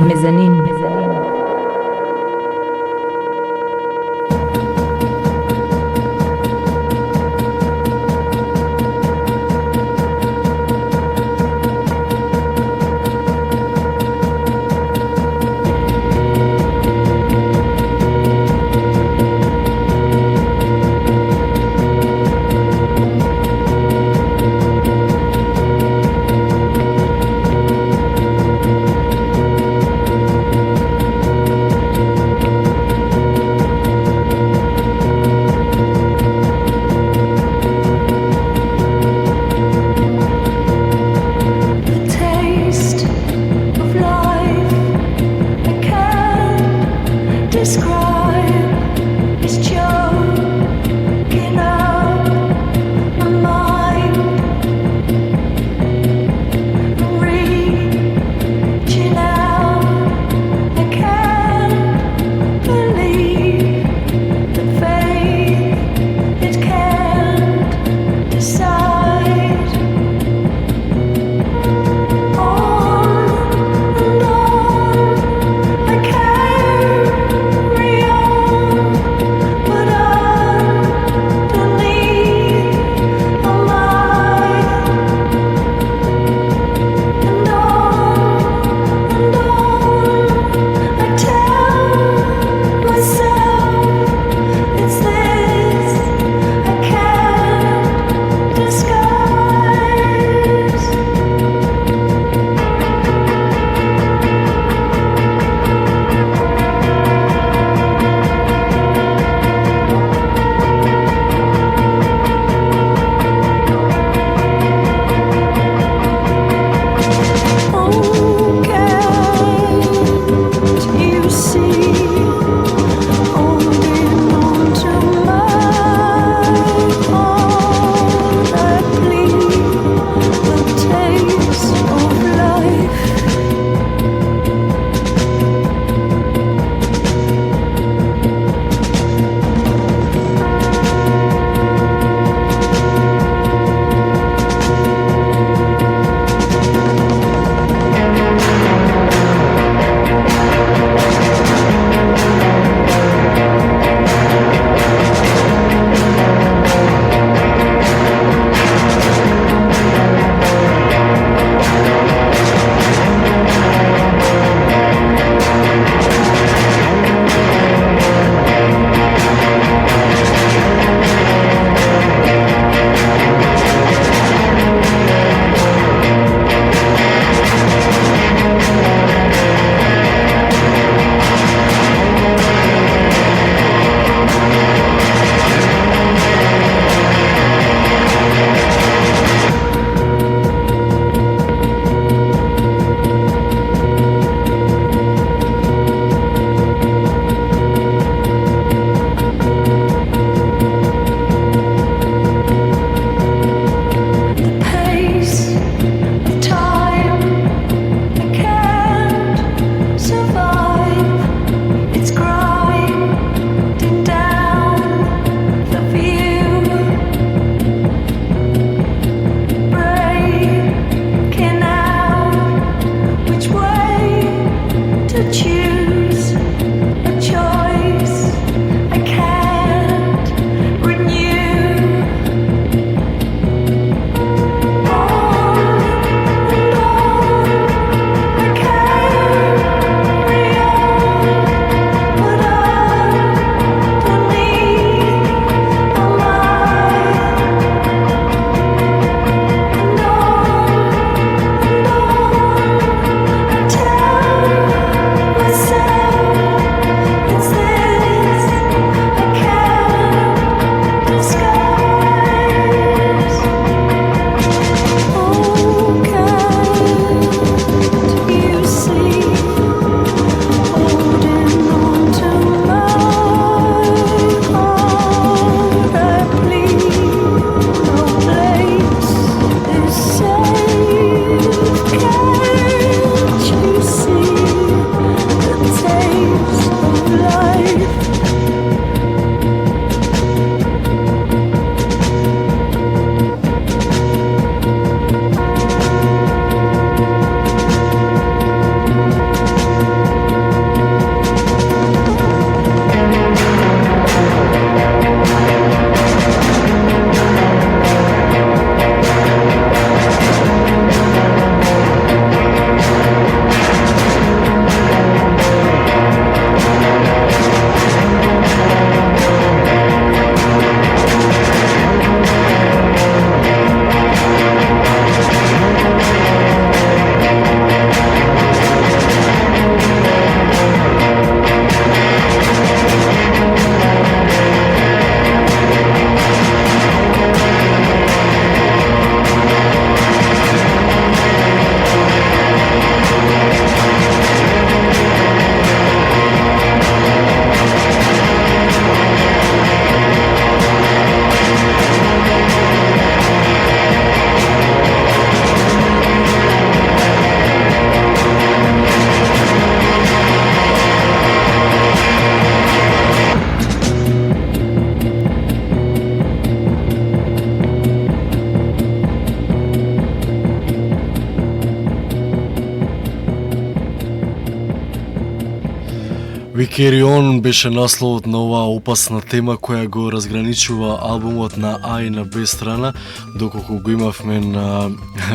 Carry On беше насловот на оваа опасна тема која го разграничува албумот на А и на Б страна, доколку го имавме на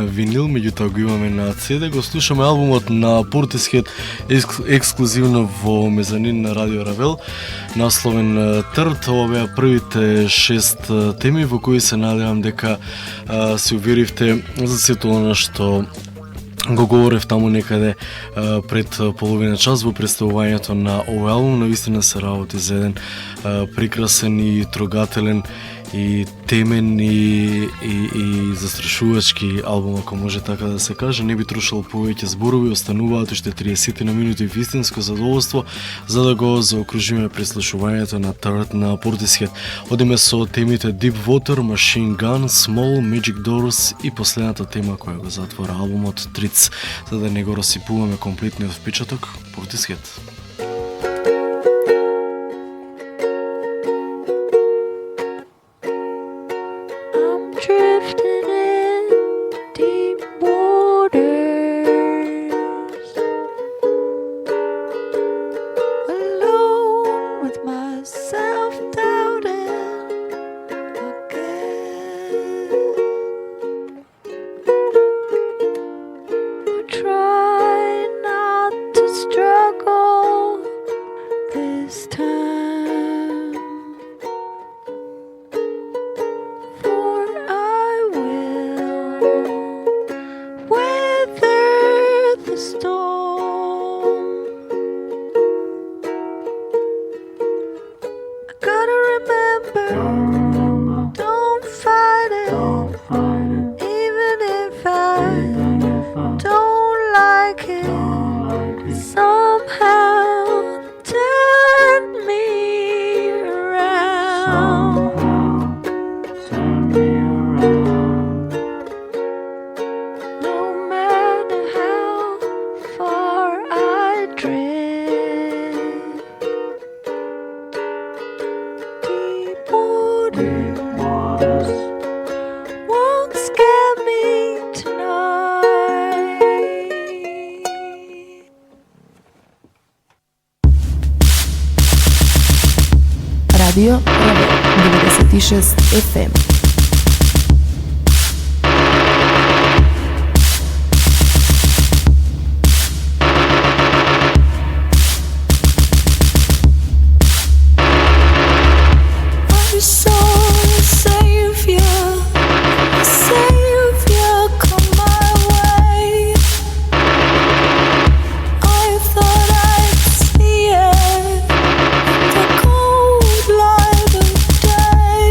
винил, меѓутоа го имаме на CD. Го слушаме албумот на Portishead ексклузивно во мезанин на Радио Равел, насловен Трт. Ова беа првите 6 теми во кои се надевам дека се уверивте за сето она што го говорев таму некаде пред половина час во представувањето на овој албум. Навистина се работи за еден прекрасен и трогателен и темен и застрашувачки албум, ако може така да се каже. Не би трошало повеќе зборови, остануваат уште 30 на минути вистинско задоволство за да го заокружиме преслушувањето на Turret на Portishead. Одиме со темите Deep Water, Machine Gun, Small, Magic Doors и последната тема која го затвора албумот Triz, за да не го расипуваме комплетниот впечаток. Portishead. Drifting in deep waters, alone with myself, doubting again. I try not to struggle this time, for I will weather the storm. I gotta remember, don't fight it, even if I don't like it. Somehow turn me around. No matter how far I drift, deep waters won't scare me tonight. Radio Ravel 96 FM. I saw a savior come my way. I thought I'd see it in the cold light of day.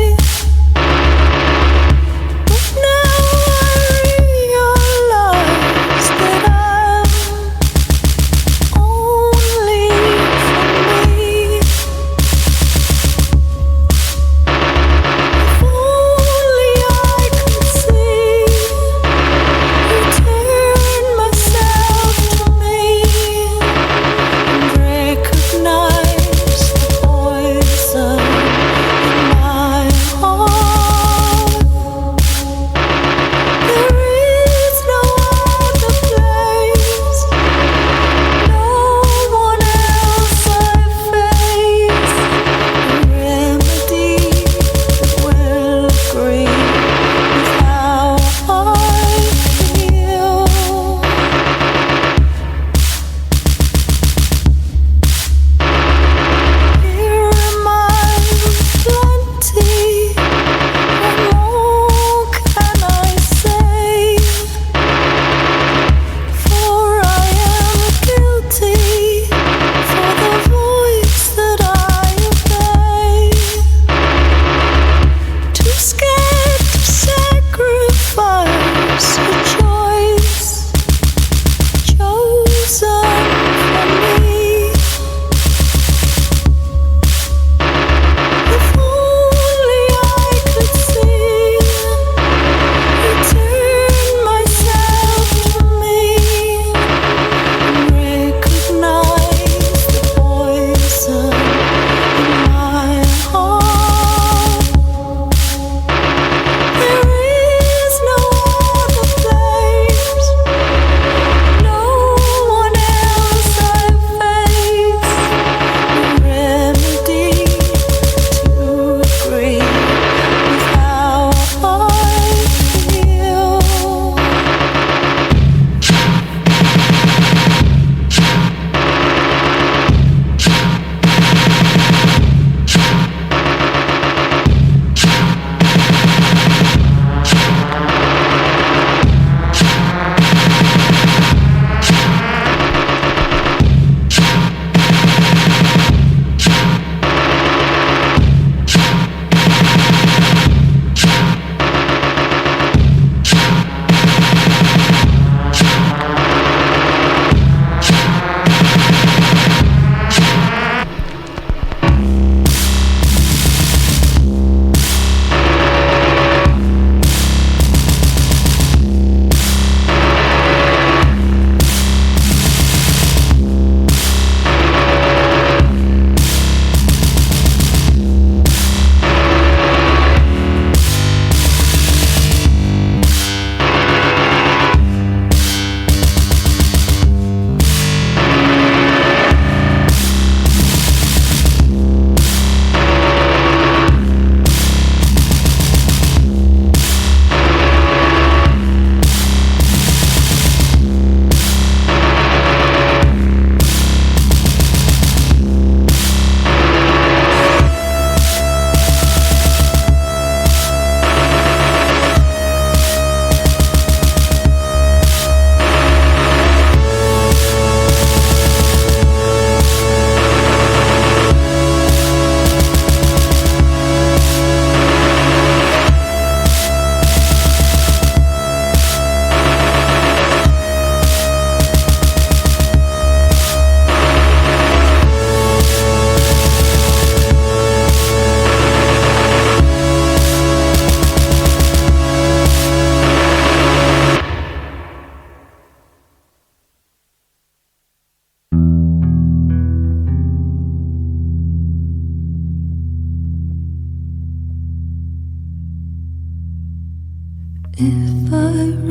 If I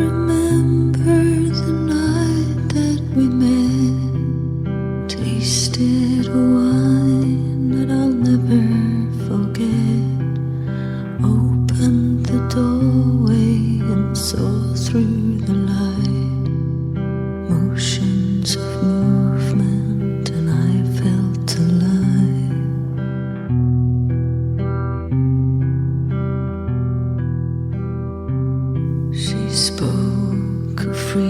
remember the night that we met, tasted a wine that I'll never forget, opened the doorway and saw through the light, motions of movement, and I felt alive. She spoke of freedom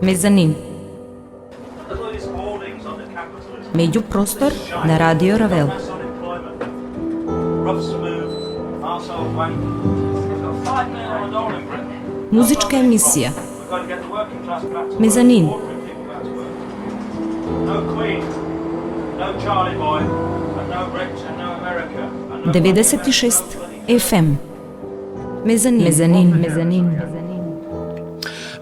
Мезанин. Look at these hoardings on the capitalism. Меѓупростор на Радио Равел. Mass unemployment. Rough smooth, arsehole wank. We've got $5 million in Britain. Музичка емисија. We've got to get the working class back to work. Мезанин. Ordinary people back to work. No Queen, no Charlie Boy, and no Rich, and no America. And no 96 FM. Мезанин. Мезанин.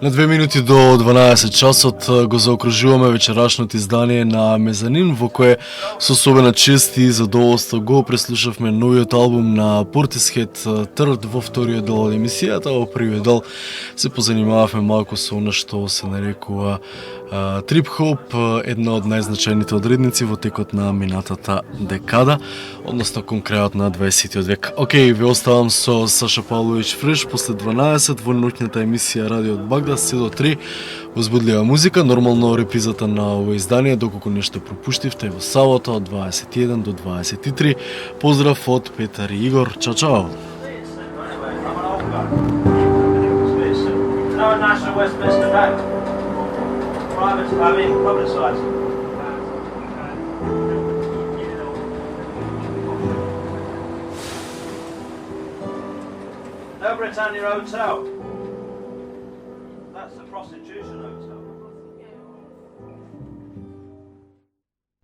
На 2 минути до 12 часот го заокружуваме вечерашното издание на Мезанин, во кое со особена чест и задоволство го преслушавме новиот албум на Portishead Third во вториот дел од емисијата. Во првиот дел се позанимававме малку со она што се нарекува трип-хоп, една од најзначајните одредници во текот на минатата декада, односно кон крајот на 20 век. Океј, ви оставам со Саша Павлович Фреш после 12 во ноќната емисија Радио од Багдад се до 3. Возбудлива музика, нормално репризата на ово издание, доколку нешто пропуштивте во сабота од 21 до 23. Поздрав од Петар и Игор. Чао, чао. No National Westminster Bank. Private, publicised. No Britannia Hotel. That's the prostitution hotel.